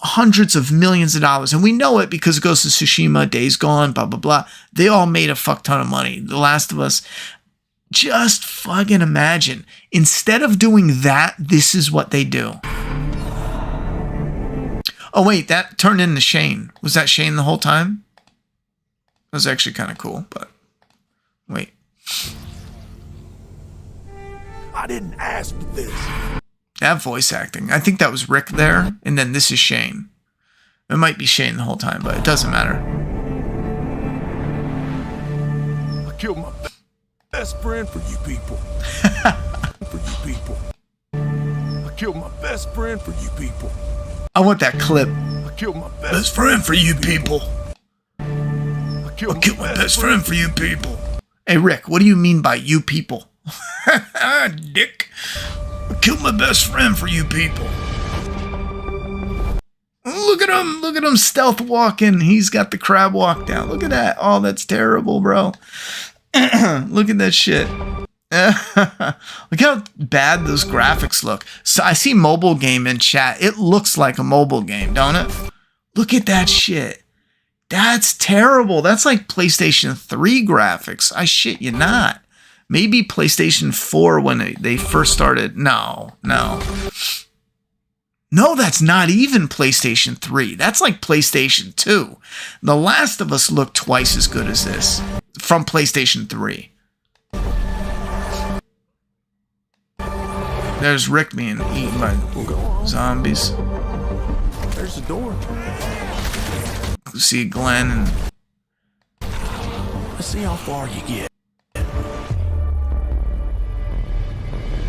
hundreds of millions of dollars. And we know it because Ghost of Tsushima, Days Gone, blah, blah, blah. They all made a fuck ton of money. The Last of Us. Just fucking imagine. Instead of doing that, this is what they do. Oh, wait, that turned into Shane. Was that Shane the whole time? was actually kind of cool, but wait. I didn't ask for this. That voice acting. I think that was Rick there, and then this is Shane. It might be Shane the whole time, but it doesn't matter. I killed my best friend for you people. For you people. I killed my best friend for you people. I want that clip. I killed my Best friend for you people. I killed my best friend for you people. Hey, Rick, what do you mean by you people? Dick. I killed my best friend for you people. Look at him. Look at him stealth walking. He's got the crab walk down. Look at that. Oh, that's terrible, bro. Look at that shit. Look how bad those graphics look. So I see mobile game in chat. It looks like a mobile game, don't it? Look at that shit. That's terrible. That's like PlayStation 3 graphics. I shit you not. Maybe PlayStation 4 when they first started. No. No, that's not even PlayStation 3. That's like PlayStation 2. The Last of Us looked twice as good as this from PlayStation 3. There's Rick being eaten by zombies. There's the door. See Glenn and... Let's see how far you get.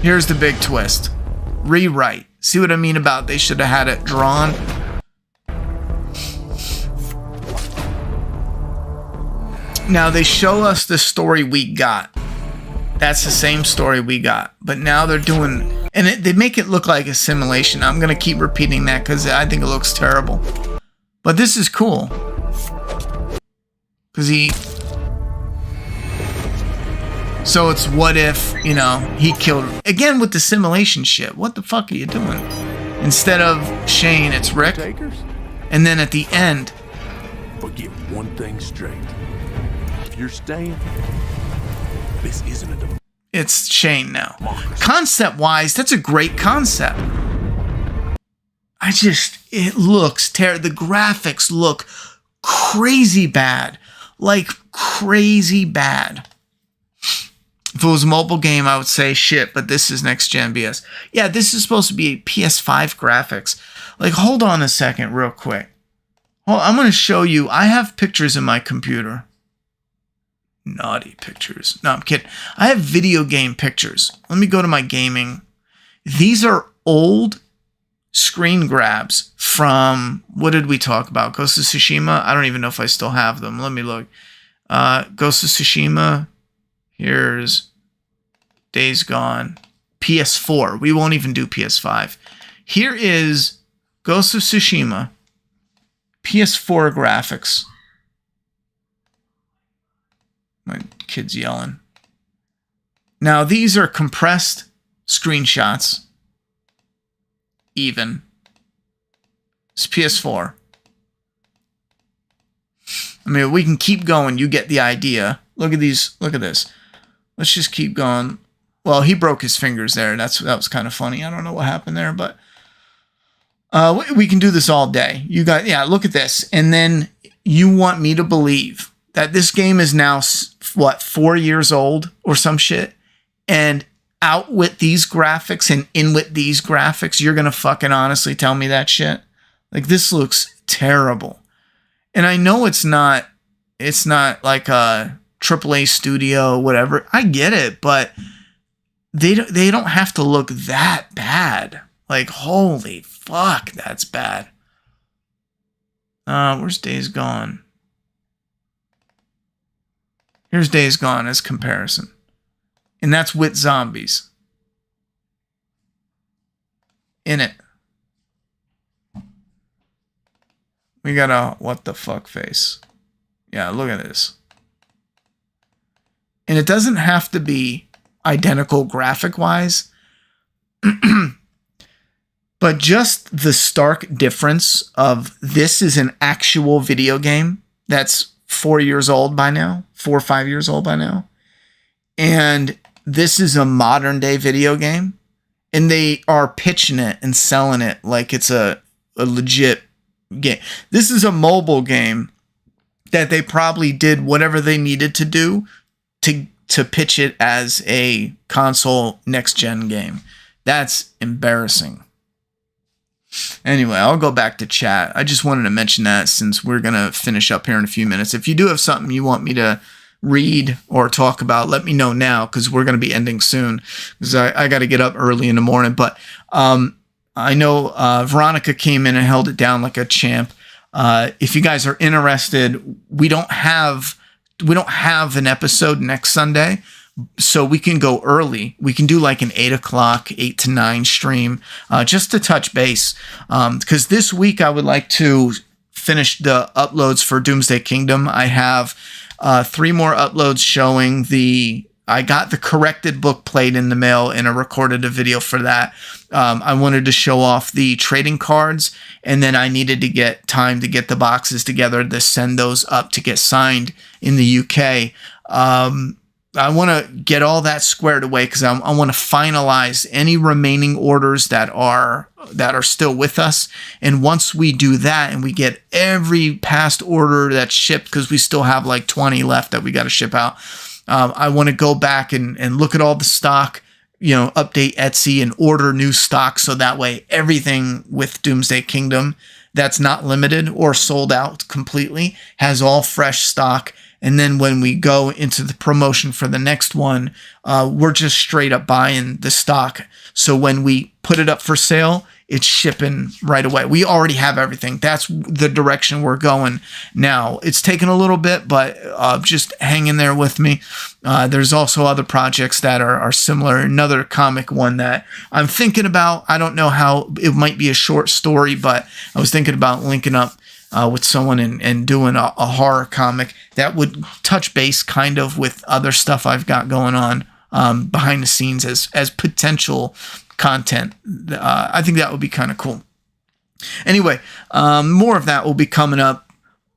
Here's the big twist. Rewrite. See what I mean about they should have had it drawn? Now they show us the story we got. That's the same story we got. But now they're doing... And they make it look like a simulation. I'm going to keep repeating that because I think it looks terrible. But this is cool. Because he... So it's what if, you know, he killed... Again with the simulation shit. What the fuck are you doing? Instead of Shane, it's Rick. Takers? And then at the end... But get one thing straight. If you're staying, this isn't a democracy. It's Shane now. Concept-wise, that's a great concept. It looks terrible. The graphics look crazy bad. Like, crazy bad. If it was a mobile game, I would say shit, but this is next-gen BS. Yeah, this is supposed to be PS5 graphics. Like, hold on a second real quick. I'm going to show you. I have pictures in my computer. Naughty pictures. No, I'm kidding. I have video game pictures. Let me go to my gaming. These are old screen grabs from, what did we talk about? Ghost of Tsushima? I don't even know if I still have them. Let me look. Ghost of Tsushima. Here's Days Gone. PS4. We won't even do PS5. Here is Ghost of Tsushima. PS4 graphics. My kid's yelling. Now, these are compressed screenshots. Even. It's PS4. I mean, we can keep going. You get the idea. Look at these. Look at this. Let's just keep going. Well, he broke his fingers there. That was kind of funny. I don't know what happened there, but we can do this all day. You got, yeah, look at this. And then you want me to believe that this game is now, what, 4 years old or some shit? And out with these graphics and in with these graphics, you're going to fucking honestly tell me that shit? Like, this looks terrible. And I know it's not like a AAA studio, whatever. I get it, but they don't have to look that bad. Like, holy fuck, that's bad. Where's Days Gone? Here's Days Gone as comparison. And that's with zombies in it. We got a what the fuck face. Yeah, look at this. And it doesn't have to be identical graphic-wise. But just the stark difference of this is an actual video game that's 4 years old by now. 4 or 5 years old by now. And this is a modern day video game. And they are pitching it and selling it like it's a legit game. This is a mobile game that they probably did whatever they needed to do to pitch it as a console next-gen game. That's embarrassing. Anyway, I'll go back to chat. I just wanted to mention that since we're going to finish up here in a few minutes. If you do have something you want me to read or talk about, let me know now, because we're going to be ending soon, because I got to get up early in the morning. But I know Veronica came in and held it down like a champ. If you guys are interested, we don't have an episode next Sunday, so we can go early. We can do like an 8 o'clock, 8 to 9 stream, just to touch base. Because this week I would like to finish the uploads for Doomsday Kingdom. I have 3 more uploads showing I got the corrected book played in the mail, and I recorded a video for that. I wanted to show off the trading cards, and then I needed to get time to get the boxes together to send those up to get signed in the UK. I want to get all that squared away, because I want to finalize any remaining orders that are still with us. And once we do that and we get every past order that's shipped, because we still have like 20 left that we got to ship out, I want to go back and look at all the stock, update Etsy and order new stock, so that way everything with Doomsday Kingdom that's not limited or sold out completely has all fresh stock. And then when we go into the promotion for the next one, we're just straight up buying the stock. So when we put it up for sale, it's shipping right away. We already have everything. That's the direction we're going now. It's taken a little bit, but just hang in there with me. There's also other projects that are similar. Another comic one that I'm thinking about. I don't know how, it might be a short story, but I was thinking about linking up with someone and doing a horror comic that would touch base kind of with other stuff I've got going on behind the scenes as potential content. I think that would be kind of cool. Anyway, more of that will be coming up.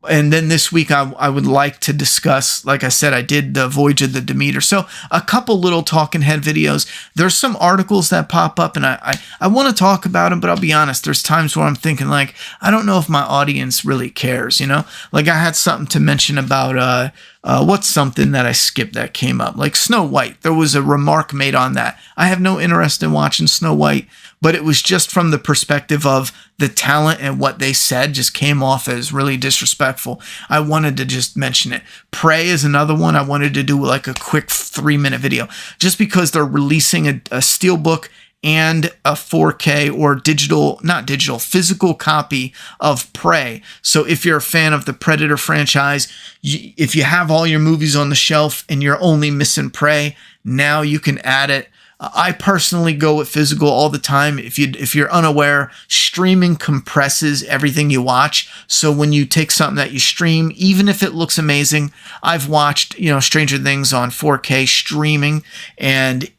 And then this week, I would like to discuss, like I said, I did the Voyage of the Demeter. So a couple little talking head videos. There's some articles that pop up, and I want to talk about them, but I'll be honest, there's times where I'm thinking, like, I don't know if my audience really cares, Like, I had something to mention about, what's something that I skipped that came up? Like Snow White. There was a remark made on that. I have no interest in watching Snow White, but it was just from the perspective of the talent, and what they said just came off as really disrespectful. I wanted to just mention it. Prey is another one. I wanted to do like a quick 3-minute video, just because they're releasing a steelbook and a 4K or physical copy of Prey. So if you're a fan of the Predator franchise, if you have all your movies on the shelf and you're only missing Prey, now you can add it. I personally go with physical all the time. If you're unaware, streaming compresses everything you watch. So when you take something that you stream, even if it looks amazing, I've watched, Stranger Things on 4K streaming, and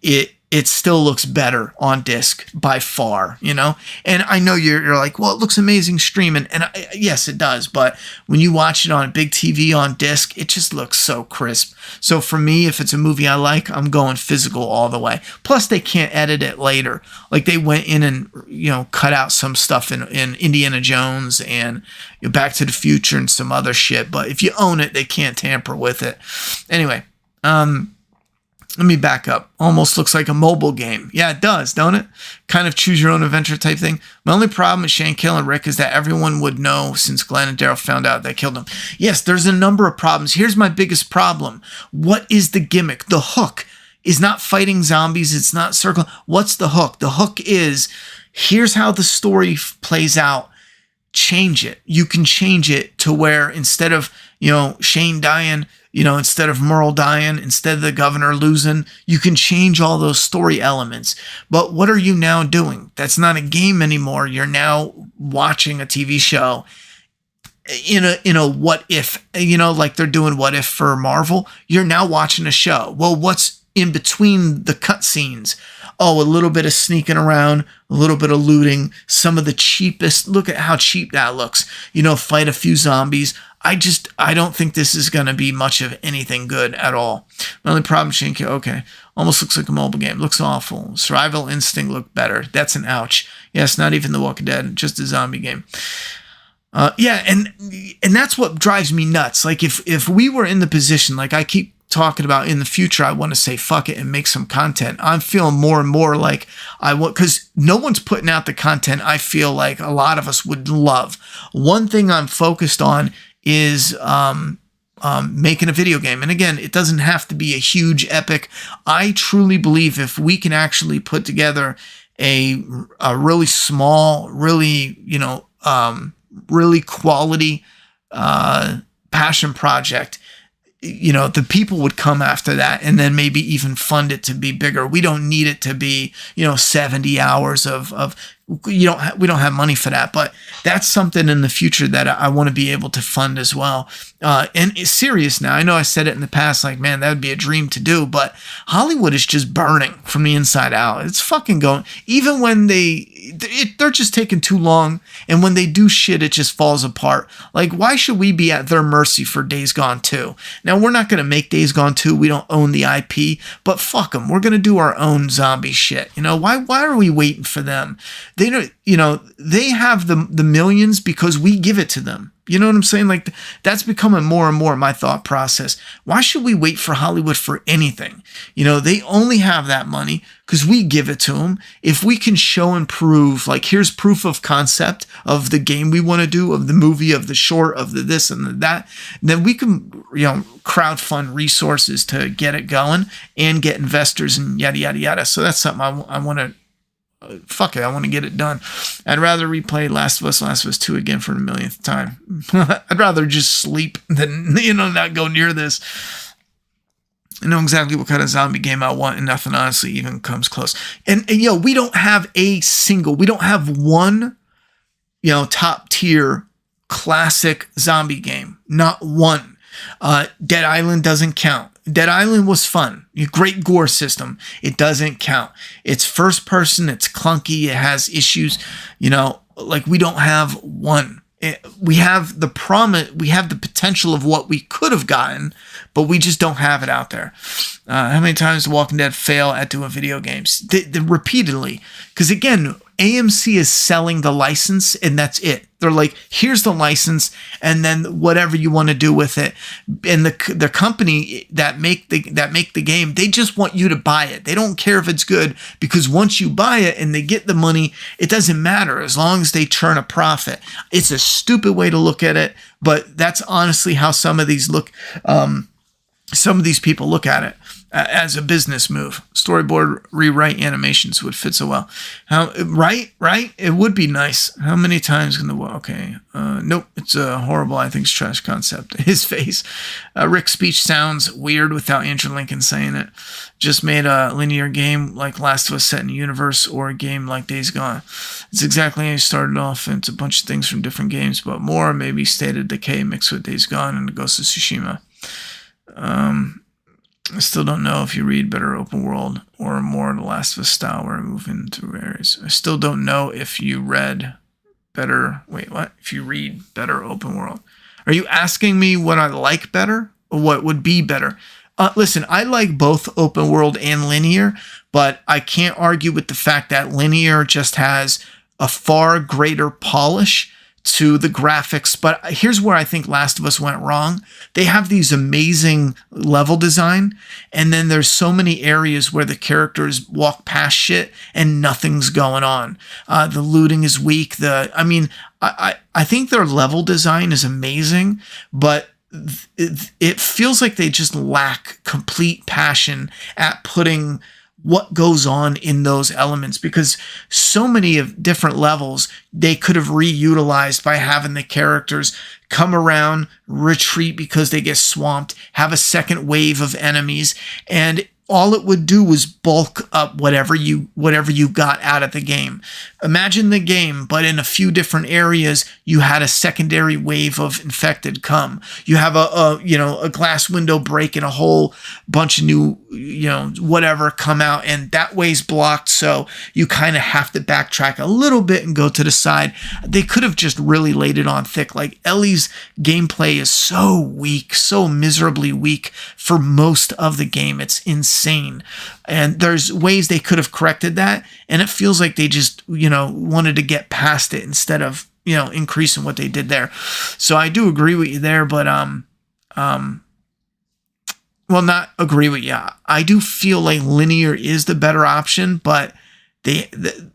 it still looks better on disc by far, And I know you're like, well, it looks amazing streaming. And yes, it does. But when you watch it on a big TV on disc, it just looks so crisp. So for me, if it's a movie I like, I'm going physical all the way. Plus, they can't edit it later. Like, they went in and, cut out some stuff in Indiana Jones and Back to the Future and some other shit. But if you own it, they can't tamper with it. Anyway, let me back up. Almost looks like a mobile game. Yeah, it does, don't it? Kind of choose your own adventure type thing. My only problem with Shane killing Rick is that everyone would know since Glenn and Daryl found out they killed him. Yes, there's a number of problems. Here's my biggest problem. What is the gimmick? The hook is not fighting zombies. It's not circling. What's the hook? The hook is, here's how the story plays out. Change it. You can change it to where instead of, Shane dying, instead of Merle dying, instead of the governor losing, you can change all those story elements. But what are you now doing? That's not a game anymore. You're now watching a TV show in a what if, like they're doing what if for Marvel. You're now watching a show. Well, what's in between the cutscenes? Oh, a little bit of sneaking around, a little bit of looting, some of the cheapest. Look at how cheap that looks. Fight a few zombies. I don't think this is going to be much of anything good at all. My only problem, Shinky, okay, almost looks like a mobile game. Looks awful. Survival Instinct looked better. That's an ouch. Yes, not even The Walking Dead, just a zombie game. Yeah, and that's what drives me nuts. Like if we were in the position, like I keep talking about in the future, I want to say fuck it and make some content. I'm feeling more and more like I want, because no one's putting out the content I feel like a lot of us would love. One thing I'm focused on is making a video game. And again, it doesn't have to be a huge epic. I truly believe if we can actually put together a really small, really, really quality passion project, the people would come after that and then maybe even fund it to be bigger. We don't need it to be, 70 hours of we don't have money for that, but that's something in the future that I want to be able to fund as well. And it's serious now. I know I said it in the past, like, man, that would be a dream to do, but Hollywood is just burning from the inside out. It's fucking going, even when they're just taking too long. And when they do shit, it just falls apart. Like, why should we be at their mercy for Days Gone 2? Now, we're not going to make Days Gone 2. We don't own the IP, but fuck them. We're going to do our own zombie shit. Why are we waiting for them? They don't, they have the millions because we give it to them. You know what I'm saying? Like, that's becoming more and more my thought process. Why should we wait for Hollywood for anything? They only have that money because we give it to them. If we can show and prove, like, here's proof of concept of the game we want to do, of the movie, of the short, of the this and the that, then we can, crowdfund resources to get it going and get investors and yada, yada, yada. So that's something I want to, fuck it, I want to get it done. I'd rather replay Last of Us 2 again for the millionth time. I'd rather just sleep than, not go near this. I know exactly what kind of zombie game I want, and nothing honestly even comes close. And we don't have one, top tier classic zombie game. Not one. Dead Island doesn't count. Dead Island was fun. Great gore system. It doesn't count. It's first person. It's clunky. It has issues. Like, we don't have one. We have the promise. We have the potential of what we could have gotten, but we just don't have it out there. How many times The Walking Dead fail at doing video games? They repeatedly. Because again, AMC is selling the license and that's it. They're like, here's the license and then whatever you want to do with it. And the company that make the game, they just want you to buy it. They don't care if it's good, because once you buy it and they get the money, it doesn't matter as long as they turn a profit. It's a stupid way to look at it, but that's honestly how some of these people look at it. As a business move. Storyboard rewrite animations would fit so well. Right? It would be nice. How many times can nope, it's a horrible, I think it's trash concept. His face. Rick's speech sounds weird without Andrew Lincoln saying it. Just made a linear game like Last of Us set in a universe, or a game like Days Gone. It's exactly how you started off, and it's a bunch of things from different games, but more maybe State of Decay mixed with Days Gone and Ghost of Tsushima. I still don't know if you read better open world or more The Last of Us style where I move into areas. I still don't know if you read better. Wait, what? If you read better open world. Are you asking me what I like better or what would be better? Listen, I like both open world and linear, but I can't argue with the fact that linear just has a far greater polish to the graphics. But here's where I think Last of Us went wrong. They have these amazing level design, and then there's so many areas where the characters walk past shit and nothing's going on. The looting is weak. I think their level design is amazing, but it feels like they just lack complete passion at putting what goes on in those elements, because so many of different levels they could have reutilized by having the characters come around, retreat because they get swamped, have a second wave of enemies, and all it would do was bulk up whatever you got out of the game. Imagine the game, but in a few different areas, you had a secondary wave of infected come. You have a glass window break and a whole bunch of new, whatever come out, and that way's blocked. So you kind of have to backtrack a little bit and go to the side. They could have just really laid it on thick. Like, Ellie's gameplay is so weak, so miserably weak for most of the game. It's insane. And there's ways they could have corrected that, and it feels like they just, wanted to get past it instead of, increasing what they did there. So I do agree with you there, but well, not agree with you. I do feel like linear is the better option, but the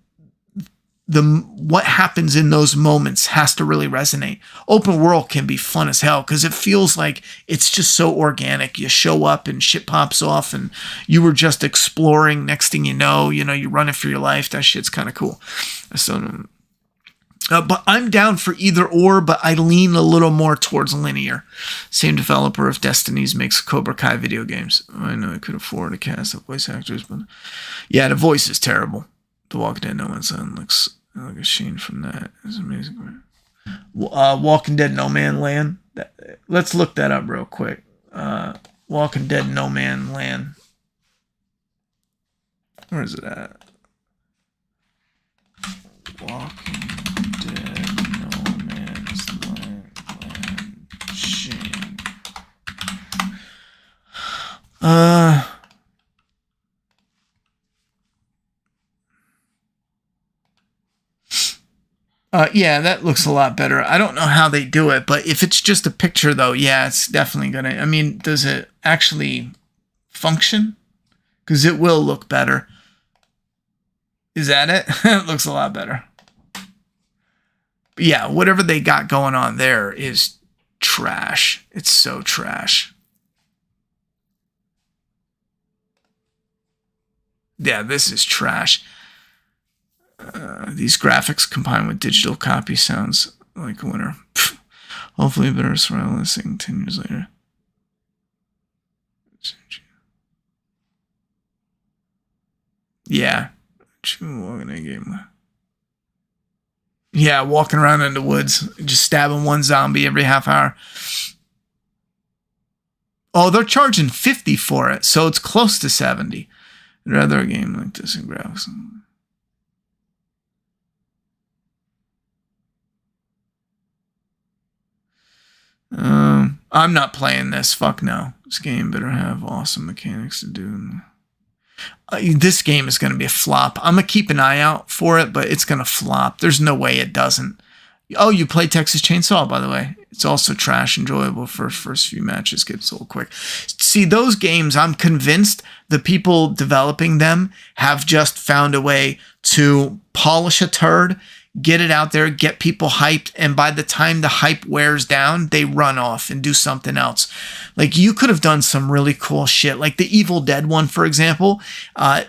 what happens in those moments has to really resonate. Open world can be fun as hell because it feels like it's just so organic. You show up and shit pops off and you were just exploring. Next thing you know, you're running for your life. That shit's kind of cool. So, but I'm down for either or, but I lean a little more towards linear. Same developer of Destinies makes Cobra Kai video games. I know I could afford to cast up voice actors, but yeah, the voice is terrible. The Walking Dead No Man's Land looks like a sheen from that. It's amazing. Walking Dead No Man Land. Let's look that up real quick. Walking Dead No Man Land. Where is it at? Walking Dead No Man's Land sheen. Yeah, that looks a lot better. I don't know how they do it, but if it's just a picture, though, yeah, it's definitely gonna. I mean, does it actually function? Because it will look better. Is that it? It looks a lot better. But yeah, whatever they got going on there is trash. It's so trash. Yeah, this is trash. These graphics combined with digital copy sounds like a winner. Pfft. Hopefully better survival this thing 10 years later. Yeah. Yeah, walking around in the woods, just stabbing one zombie every half hour. Oh, they're charging $50 for it, so it's close to $70. I'd rather a game like this in graphics. I'm not playing this. Fuck no. This game better have awesome mechanics to do. This game is going to be a flop. I'm going to keep an eye out for it, but it's going to flop. There's no way it doesn't. Oh, you play Texas Chainsaw, by the way. It's also trash enjoyable for first few matches. Gets old quick. See, those games, I'm convinced the people developing them have just found a way to polish a turd, get it out there, get people hyped, and by the time the hype wears down, they run off and do something else. Like, you could have done some really cool shit, like the Evil Dead one, for example. They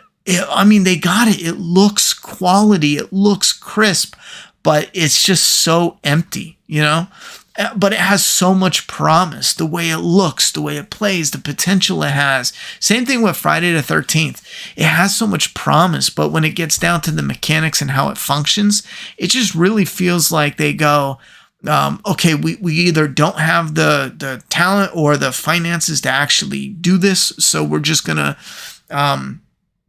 got it. It looks quality. It looks crisp, but it's just so empty, But it has so much promise, the way it looks, the way it plays, the potential it has. Same thing with Friday the 13th. It has so much promise, but when it gets down to the mechanics and how it functions, it just really feels like they go, okay, we either don't have the talent or the finances to actually do this, so we're just going to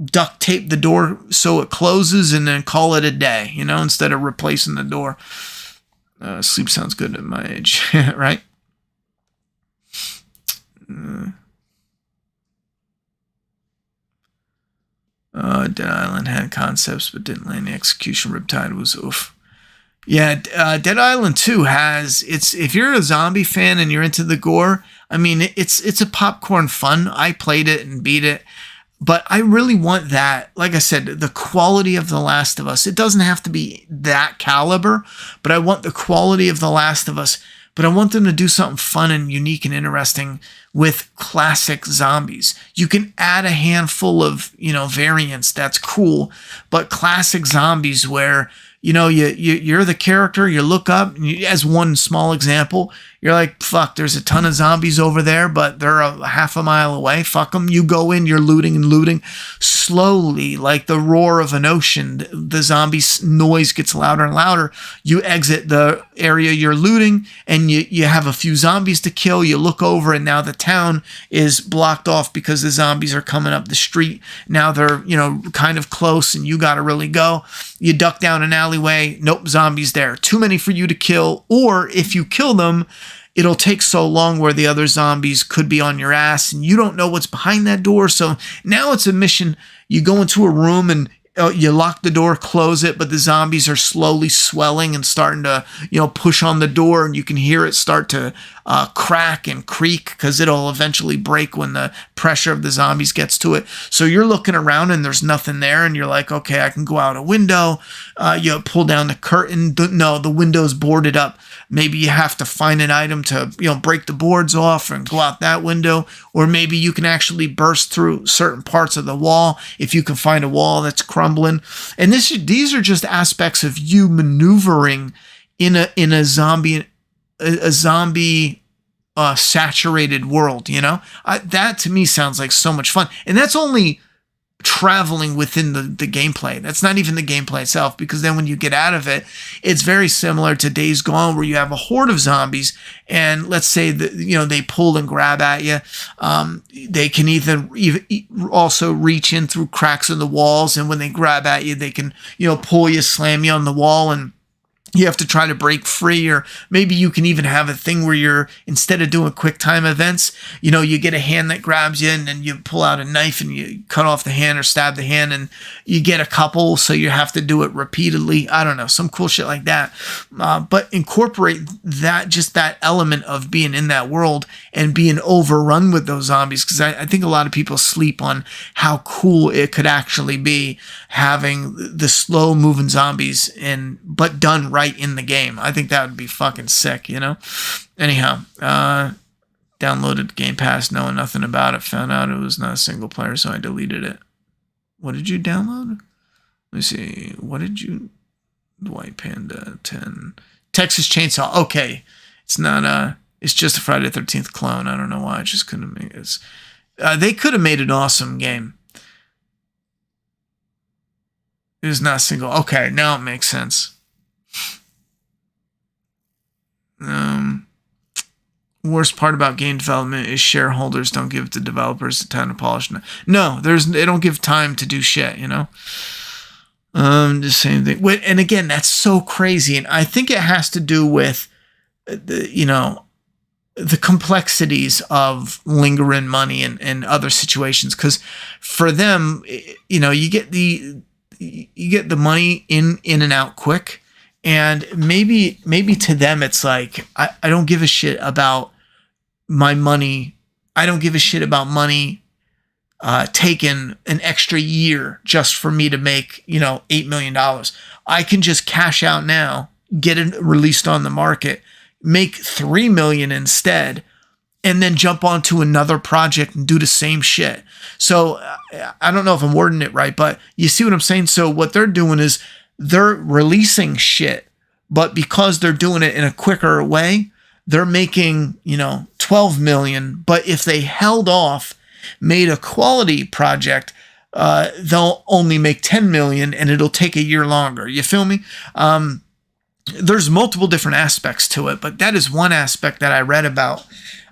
duct tape the door so it closes and then call it a day, instead of replacing the door. Sleep sounds good at my age, right? Dead Island had concepts but didn't land. The execution. Riptide was oof. Yeah, Dead Island 2 has if you're a zombie fan and you're into the gore, I mean it's a popcorn fun. I played it and beat it. But I really want that, like I said, the quality of The Last of Us. It doesn't have to be that caliber, but I want the quality of The Last of Us. But I want them to do something fun and unique and interesting with classic zombies. You can add a handful of, variants. That's cool. But classic zombies where, you're the character, you look up, and as one small example, you're like, fuck, there's a ton of zombies over there, but they're a half a mile away. Fuck them. You go in, you're looting and looting. Slowly, like the roar of an ocean, the zombie noise gets louder and louder. You exit the area you're looting, and you have a few zombies to kill. You look over, and now the town is blocked off because the zombies are coming up the street. Now they're, kind of close, and you got to really go. You duck down an alleyway. Nope, zombies there. Too many for you to kill. Or if you kill them, it'll take so long where the other zombies could be on your ass and you don't know what's behind that door. So now it's a mission. You go into a room and you lock the door, close it, but the zombies are slowly swelling and starting to, push on the door, and you can hear it start to crack and creak because it'll eventually break when the pressure of the zombies gets to it. So you're looking around and there's nothing there, and you're like, okay, I can go out a window. You pull down the curtain. No, the window's boarded up. Maybe you have to find an item to, break the boards off and go out that window. Or maybe you can actually burst through certain parts of the wall if you can find a wall that's crumbling. And these are just aspects of you maneuvering in a zombie saturated world. That to me sounds like so much fun. And that's only traveling within the gameplay. That's not even the gameplay itself, because then when you get out of it, it's very similar to Days Gone, where you have a horde of zombies, and let's say that they pull and grab at you. They can either also reach in through cracks in the walls, and when they grab at you, they can pull you, slam you on the wall, and you have to try to break free. Or maybe you can even have a thing where you're, instead of doing quick time events, you get a hand that grabs you, and then you pull out a knife and you cut off the hand or stab the hand, and you get a couple, so you have to do it repeatedly. I don't know, some cool shit like that. But incorporate that element of being in that world and being overrun with those zombies, because I think a lot of people sleep on how cool it could actually be having the slow moving zombies but done right in the game. I think that would be fucking sick, Anyhow, downloaded Game Pass knowing nothing about it, found out it was not a single player, so I deleted it. What did you download? Let me see. What did you... White Panda 10. Texas Chainsaw. Okay. It's not it's just a Friday the 13th clone. I don't know why I just couldn't make it. They could have made an awesome game. It was not single. Okay, now it makes sense. Worst part about game development is shareholders don't give the developers the time to polish. No, they don't give time to do shit, the same thing. And again, that's so crazy. And I think it has to do with the complexities of lingering money and other situations. Because for them, you get the money in and out quick. And maybe to them, it's like, I don't give a shit about my money. I don't give a shit about money taking an extra year just for me to make, $8 million. I can just cash out now, get it released on the market, make $3 million instead, and then jump onto another project and do the same shit. So I don't know if I'm wording it right, but you see what I'm saying? So what they're doing is they're releasing shit, but because they're doing it in a quicker way, they're making, 12 million. But if they held off, made a quality project, they'll only make 10 million, and it'll take a year longer. You feel me? There's multiple different aspects to it, but that is one aspect that I read about.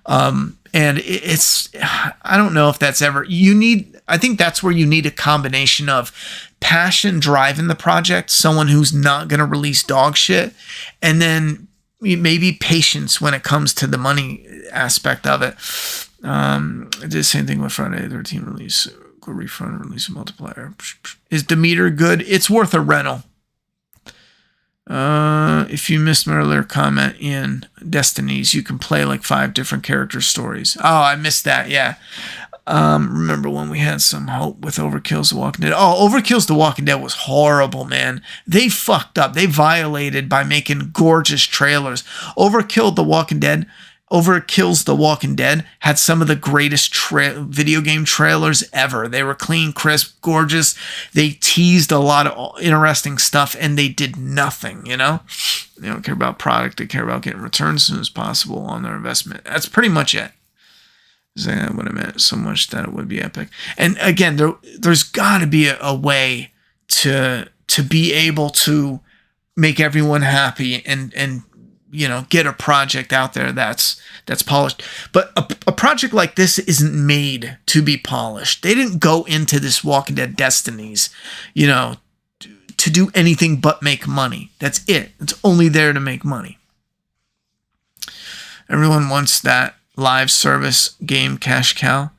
And it's, I don't know if that's ever, I think that's where you need a combination of passion driving the project, someone who's not going to release dog shit, and then maybe patience when it comes to the money aspect of it. I did the same thing with Friday the 13th release. Go refund, release a multiplier. Is Demeter good? It's worth a rental. If you missed my earlier comment in Destinies, you can play like 5 different character stories. Oh, I missed that. Yeah. Remember when we had some hope with Overkill's The Walking Dead? Oh, Overkill's The Walking Dead was horrible, man. They fucked up. They violated by making gorgeous trailers. Overkill's The Walking Dead had some of the greatest video game trailers ever. They were clean, crisp, gorgeous. They teased a lot of interesting stuff, and they did nothing, They don't care about product. They care about getting returns as soon as possible on their investment. That's pretty much it. That would have meant so much that it would be epic. And again, there's got to be a way to be able to make everyone happy and get a project out there that's polished. But a project like this isn't made to be polished. They didn't go into this Walking Dead Destinies, to do anything but make money. That's it. It's only there to make money. Everyone wants that live service game cash cow.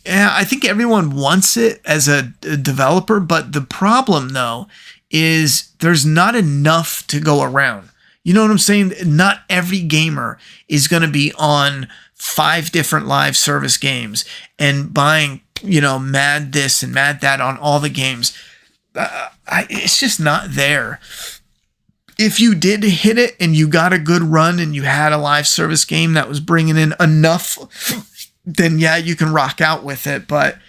Yeah, I think everyone wants it as a developer, but the problem though is there's not enough to go around. You know what I'm saying? Not every gamer is going to be on 5 different live service games and buying, mad this and mad that on all the games. It's just not there. If you did hit it and you got a good run and you had a live service game that was bringing in enough, then yeah, you can rock out with it. But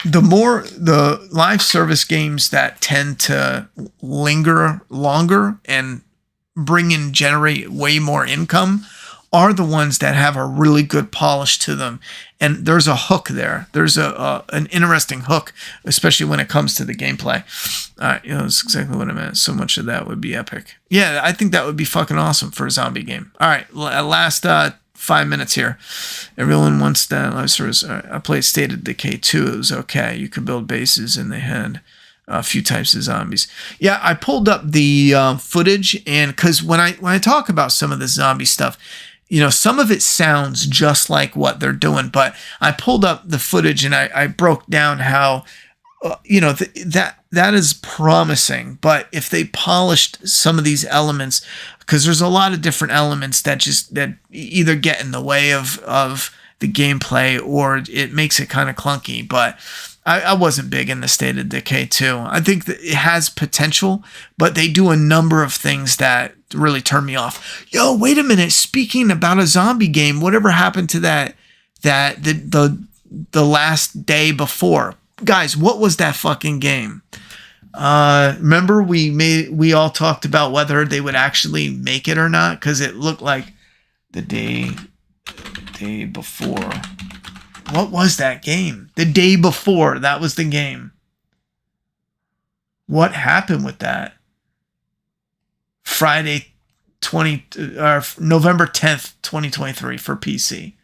the live service games that tend to linger longer and generate way more income are the ones that have a really good polish to them. And there's a hook there. There's an interesting hook, especially when it comes to the gameplay. That's exactly what I meant. So much of that would be epic. Yeah, I think that would be fucking awesome for a zombie game. All right, last 5 minutes here. Everyone wants that live service. All right, I played State of Decay 2. It was okay. You could build bases, and they had a few types of zombies. Yeah, I pulled up the footage, and because when I talk about some of the zombie stuff, some of it sounds just like what they're doing, but I pulled up the footage and I broke down how, that is promising. But if they polished some of these elements, because there's a lot of different elements that either get in the way of the gameplay or it makes it kind of clunky. But I wasn't big in the State of Decay 2. I think that it has potential, but they do a number of things that really turn me off. Yo, wait a minute. Speaking about a zombie game, whatever happened to the last day before? Guys, what was that fucking game? Remember we all talked about whether they would actually make it or not, because it looked like the day before. What was that game? The day before, that was the game. What happened with that? November 10th, 2023 for PC.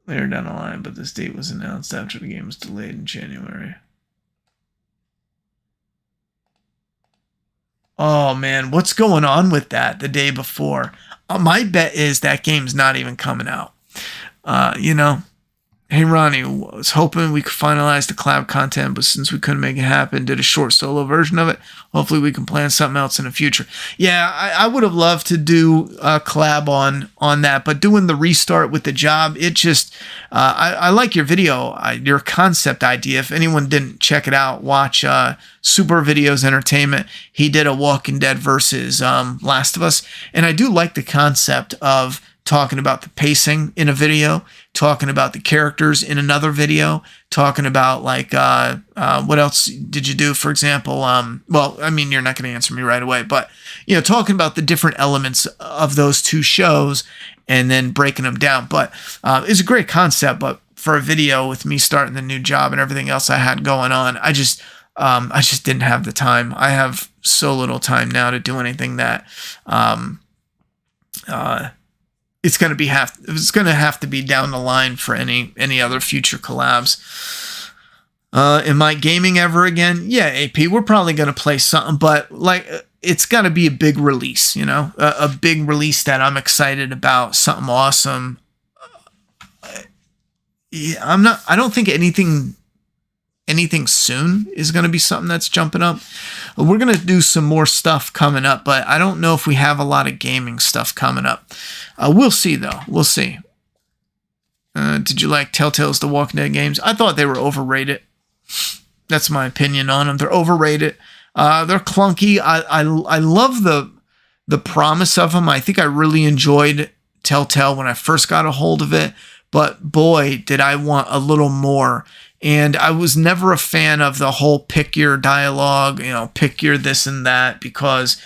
Later down the line, but this date was announced after the game was delayed in January. Oh man, what's going on with that the day before? My bet is that game's not even coming out. Hey Ronnie, was hoping we could finalize the collab content, but since we couldn't make it happen, did a short solo version of it. Hopefully we can plan something else in the future. Yeah, I would have loved to do a collab on that, but doing the restart with the job, it just, I like your video, your concept idea. If anyone didn't check it out, watch Super Videos Entertainment. He did a Walking Dead versus Last of Us, and I do like the concept of talking about the pacing in a video, talking about the characters in another video, talking about what else did you do? For example, you're not going to answer me right away, but talking about the different elements of those two shows and then breaking them down. But it's a great concept, but for a video with me starting the new job and everything else I had going on, I just didn't have the time. I have so little time now to do anything that, it's going to have to be down the line for any other future collabs. Am I gaming ever again? Yeah, AP, we're probably going to play something, but it's got to be a big release, a big release that I'm excited about, something awesome. I don't think anything soon is going to be something that's jumping up. We're going to do some more stuff coming up, but I don't know if we have a lot of gaming stuff coming up. We'll see, though. We'll see. Did you like Telltale's The Walking Dead games? I thought they were overrated. That's my opinion on them. They're overrated. They're clunky. I love the promise of them. I think I really enjoyed Telltale when I first got a hold of it, but boy, did I want a little more. And I was never a fan of the whole pick your dialogue, pick your this and that, because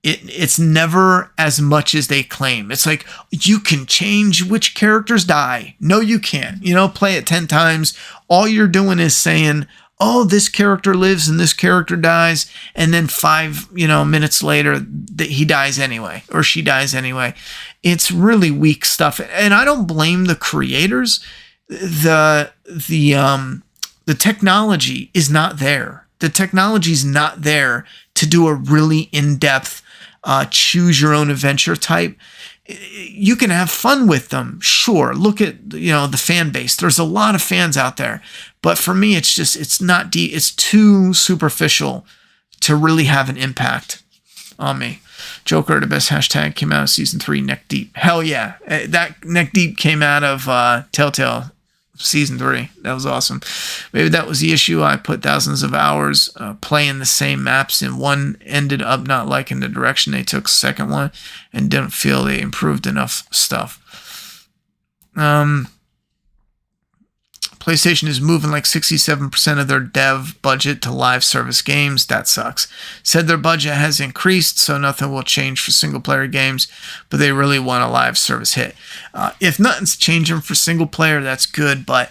it's never as much as they claim. It's like, you can change which characters die. No, you can't. Play it 10 times. All you're doing is saying, oh, this character lives and this character dies. And then 5, minutes later, he dies anyway, or she dies anyway. It's really weak stuff. And I don't blame the creators. The technology is not there. The technology is not there to do a really in-depth choose your own adventure type. you can have fun with them. Sure. Look at, the fan base. There's a lot of fans out there. But for me, it's not deep. It's too superficial to really have an impact on me. Joker, the best hashtag, came out of season 3, Neck Deep. Hell yeah. That Neck Deep came out of Telltale season 3. That was awesome. Maybe that was the issue. I put thousands of hours playing the same maps, and one ended up not liking the direction they took second one and didn't feel they improved enough stuff. PlayStation is moving like 67% of their dev budget to live service games. That sucks. Said their budget has increased, so nothing will change for single player games, but they really want a live service hit. If nothing's changing for single player, that's good, but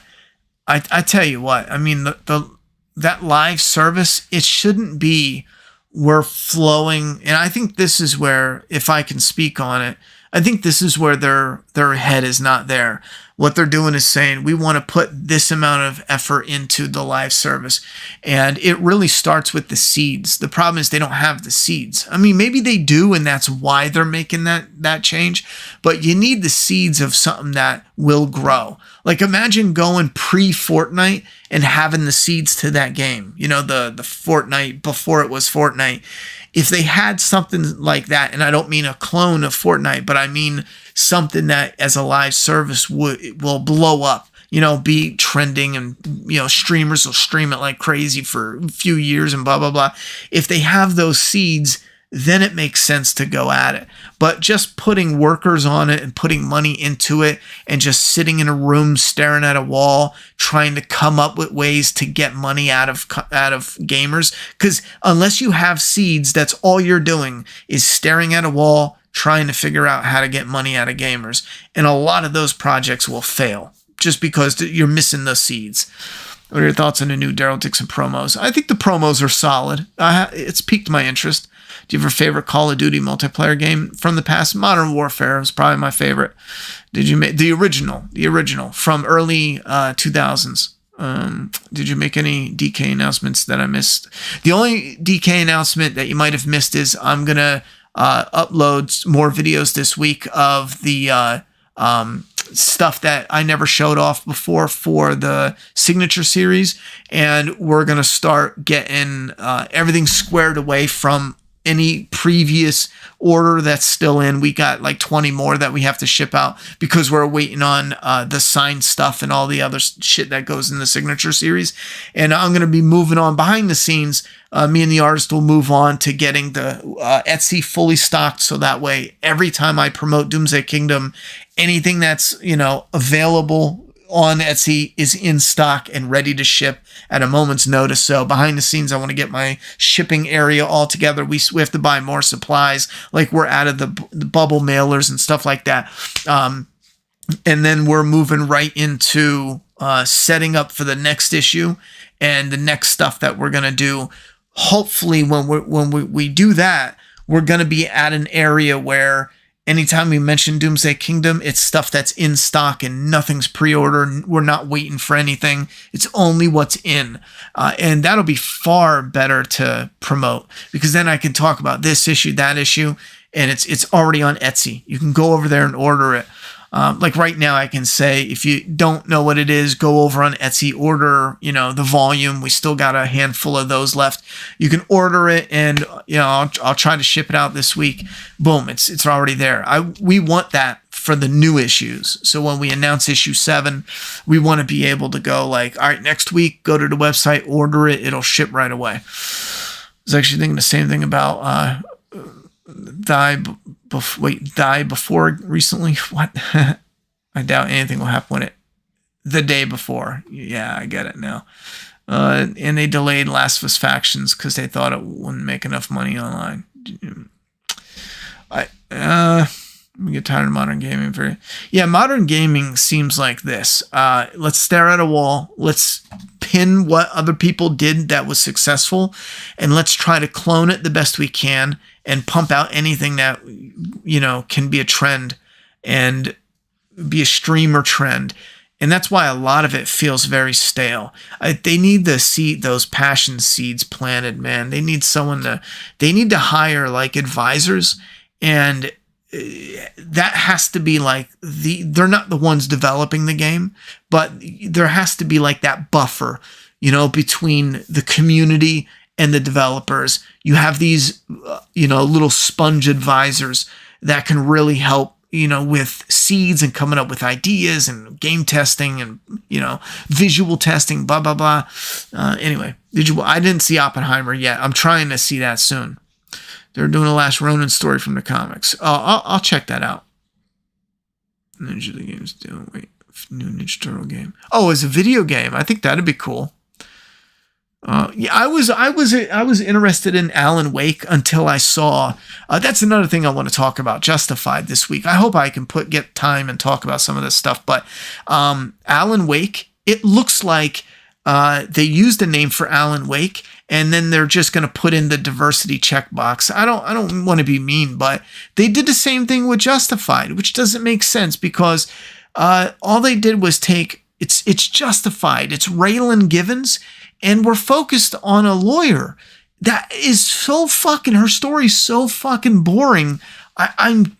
I tell you what, I mean, that live service, it shouldn't be we're flowing, and I think this is where, if I can speak on it, I think this is where their head is not there. What they're doing is saying, we want to put this amount of effort into the live service. And it really starts with the seeds. The problem is they don't have the seeds. I mean, maybe they do, and that's why they're making that change. But you need the seeds of something that will grow. Like, imagine going pre-Fortnite and having the seeds to that game. The Fortnite before it was Fortnite. If they had something like that, and I don't mean a clone of Fortnite, but I mean something that as a live service will blow up, be trending, and, streamers will stream it like crazy for a few years and blah, blah, blah. If they have those seeds, then it makes sense to go at it. But just putting workers on it and putting money into it and just sitting in a room staring at a wall trying to come up with ways to get money out of gamers, because unless you have seeds, that's all you're doing is staring at a wall trying to figure out how to get money out of gamers. And a lot of those projects will fail just because you're missing the seeds. What are your thoughts on the new Daryl Dixon promos? I think the promos are solid. It's piqued my interest. Do you have a favorite Call of Duty multiplayer game from the past? Modern Warfare was probably my favorite. Did you make the original from early 2000s? Did you make any DK announcements that I missed? The only DK announcement that you might have missed is I'm gonna upload more videos this week of the stuff that I never showed off before for the Signature series, and we're gonna start getting everything squared away from any previous order that's still in. We got like 20 more that we have to ship out because we're waiting on the signed stuff and all the other shit that goes in the Signature series. And I'm going to be moving on behind the scenes. Me and the artist will move on to getting the Etsy fully stocked, so that way every time I promote Doomsday Kingdom, anything that's available on Etsy is in stock and ready to ship at a moment's notice. So behind the scenes, I want to get my shipping area all together. We have to buy more supplies, like we're out of the bubble mailers and stuff like that. And then we're moving right into setting up for the next issue and the next stuff that we're going to do. Hopefully when we do that, we're going to be at an area where anytime we mention Doomsday Kingdom, it's stuff that's in stock and nothing's pre-order. We're not waiting for anything. It's only what's in. And that'll be far better to promote, because then I can talk about this issue, that issue, and it's already on Etsy. You can go over there and order it. Like right now, I can say, if you don't know what it is, go over on Etsy, order, the volume. We still got a handful of those left. You can order it, and I'll try to ship it out this week. Boom, it's already there. We want that for the new issues. So when we announce issue 7, we want to be able to go like, all right, next week, go to the website, order it. It'll ship right away. I was actually thinking the same thing about Die Before recently. What? I doubt anything will happen with it the day before. Yeah, I get it now. And they delayed Last of Us Factions because they thought it wouldn't make enough money online. We get tired of modern gaming. Modern gaming seems like this. Let's stare at a wall. Let's pin what other people did that was successful, and let's try to clone it the best we can and pump out anything that can be a trend and be a streamer trend. And that's why a lot of it feels very stale. They need those passion seeds planted, man. They need to hire like advisors and that has to be like they're not the ones developing the game, but there has to be like that buffer, you know, between the community and the developers. You have these, you know, little sponge advisors that can really help, you know, with seeds and coming up with ideas and game testing and, you know, visual testing, blah, blah, blah. Anyway, I didn't see Oppenheimer yet. I'm trying to see that soon. They're doing a Last Ronin story from the comics. I'll check that out. Ninja the Games do. Wait, new Ninja Turtle game. Oh, it's a video game. I think that'd be cool. Yeah, I was interested in Alan Wake until I saw. That's another thing I want to talk about. Justified this week. I hope I can get time and talk about some of this stuff. But Alan Wake. It looks like they used a name for Alan Wake, and then they're just going to put in the diversity checkbox. I don't want to be mean, but they did the same thing with Justified, which doesn't make sense because all they did was take it's Justified. It's Raylan Givens, and we're focused on a lawyer that is so fucking. Her story's so fucking boring.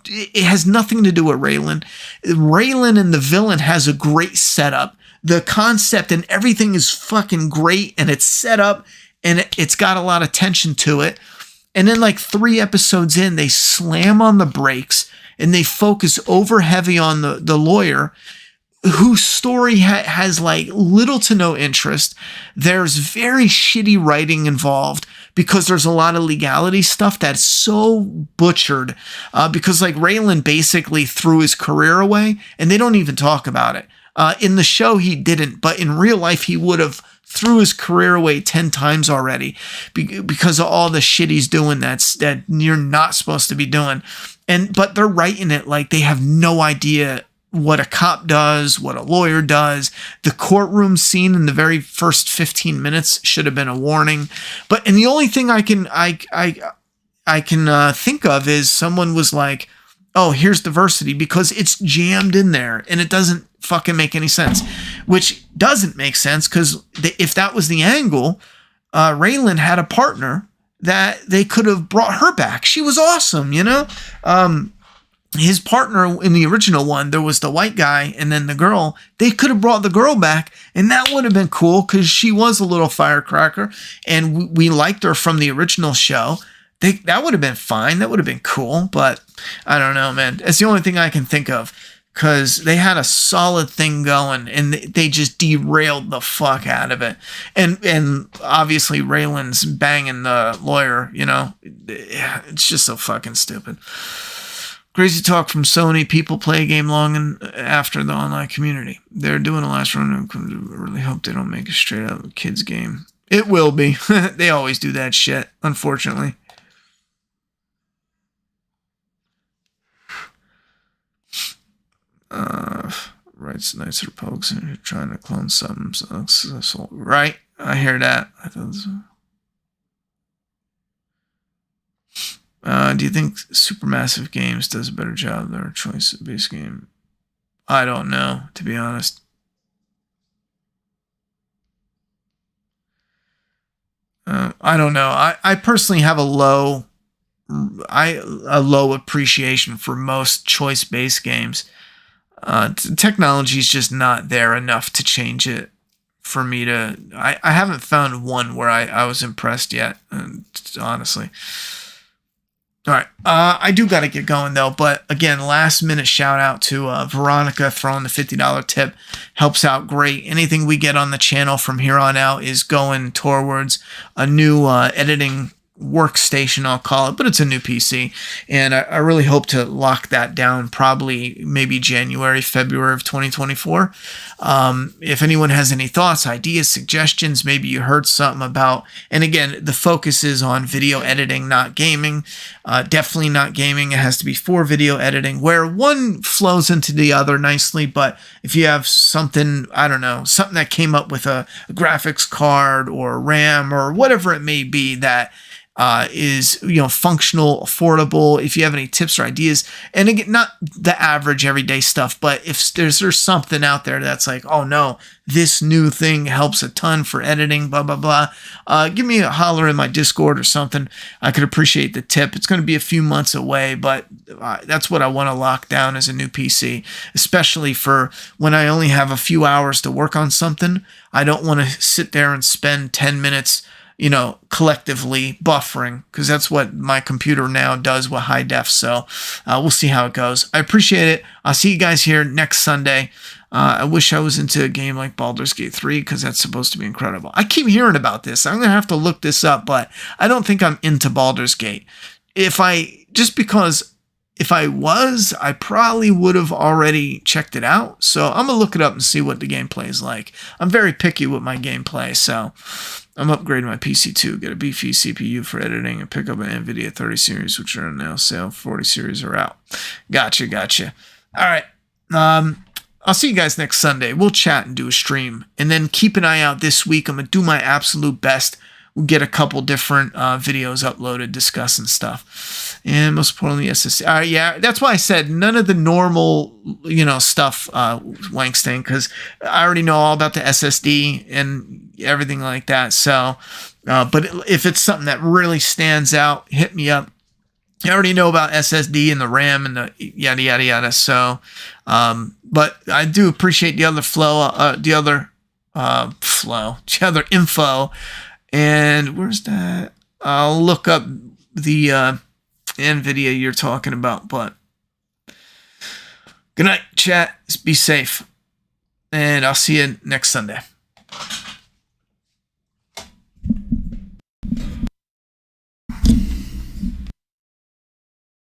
It has nothing to do with Raylan. Raylan and the villain has a great setup. The concept and everything is fucking great, and it's set up, and it's got a lot of tension to it. And then like 3 episodes in, they slam on the brakes and they focus over heavy on the lawyer, whose story has like little to no interest. There's very shitty writing involved because there's a lot of legality stuff that's so butchered because like Raylan basically threw his career away, and they don't even talk about it. In the show, he didn't, but in real life, he would have threw his career away 10 times already because of all the shit he's doing that you're not supposed to be doing. But they're writing it like they have no idea what a cop does, what a lawyer does. The courtroom scene in the very first 15 minutes should have been a warning. And the only thing I can think of is someone was like, oh, here's diversity, because it's jammed in there and it doesn't fucking make any sense, which doesn't make sense because if that was the angle, Raylan had a partner that they could have brought her back. She was awesome, you know? His partner in the original one, there was the white guy and then the girl. They could have brought the girl back, and that would have been cool because she was a little firecracker and we liked her from the original show. That would have been fine. That would have been cool, but I don't know, man. It's the only thing I can think of because they had a solid thing going and they just derailed the fuck out of it. And obviously Raylan's banging the lawyer, you know. It's just so fucking stupid. Crazy talk from Sony. People play a game long and after the online community. They're doing a last run. I really hope they don't make a straight up kids game. It will be. They always do that shit, unfortunately. Writes nicer pokes and you're trying to clone something successful. Right, I hear that. I thought so. Do you think Supermassive Games does a better job of their choice-based game? I don't know, to be honest. I don't know. I personally have a low appreciation for most choice-based games. Technology is just not there enough to change it for me to. I haven't found one where I was impressed yet, honestly. All right, I do got to get going though. But again, last minute shout out to Veronica throwing the $50 tip. Helps out great. Anything we get on the channel from here on out is going towards a new editing workstation, I'll call it, but it's a new PC, and I really hope to lock that down probably maybe January, February of 2024. If anyone has any thoughts, ideas, suggestions, maybe you heard something about, and again, the focus is on video editing, not gaming. Definitely not gaming. It has to be for video editing, where one flows into the other nicely, but if you have something, I don't know, something that came up with a graphics card or RAM or whatever it may be that is, functional, affordable. If you have any tips or ideas, and again, not the average everyday stuff, but if there's something out there that's like, oh no, this new thing helps a ton for editing, blah, blah, blah, give me a holler in my Discord or something. I could appreciate the tip. It's going to be a few months away, but that's what I want to lock down as a new PC, especially for when I only have a few hours to work on something. I don't want to sit there and spend 10 minutes collectively buffering, because that's what my computer now does with high def. So we'll see how it goes. I appreciate it. I'll see you guys here next Sunday. I wish I was into a game like Baldur's Gate 3, because that's supposed to be incredible. I keep hearing about this. I'm going to have to look this up, but I don't think I'm into Baldur's Gate. If I was, I probably would have already checked it out. So I'm going to look it up and see what the gameplay is like. I'm very picky with my gameplay, so I'm upgrading my PC too. Get a beefy CPU for editing and pick up an NVIDIA 30 series, which are now sale. 40 series are out. Gotcha. All right. I'll see you guys next Sunday. We'll chat and do a stream. And then keep an eye out this week. I'm going to do my absolute best. We'll get a couple different videos uploaded discussing stuff. And most importantly, SSD. All right, yeah, that's why I said none of the normal, stuff, Wankstein, because I already know all about the SSD and everything like that. So, but if it's something that really stands out, hit me up. I already know about SSD and the RAM and the yada, yada, yada. So, but I do appreciate the other info. And where's that? I'll look up the NVIDIA you're talking about. But good night, chat. Be safe. And I'll see you next Sunday.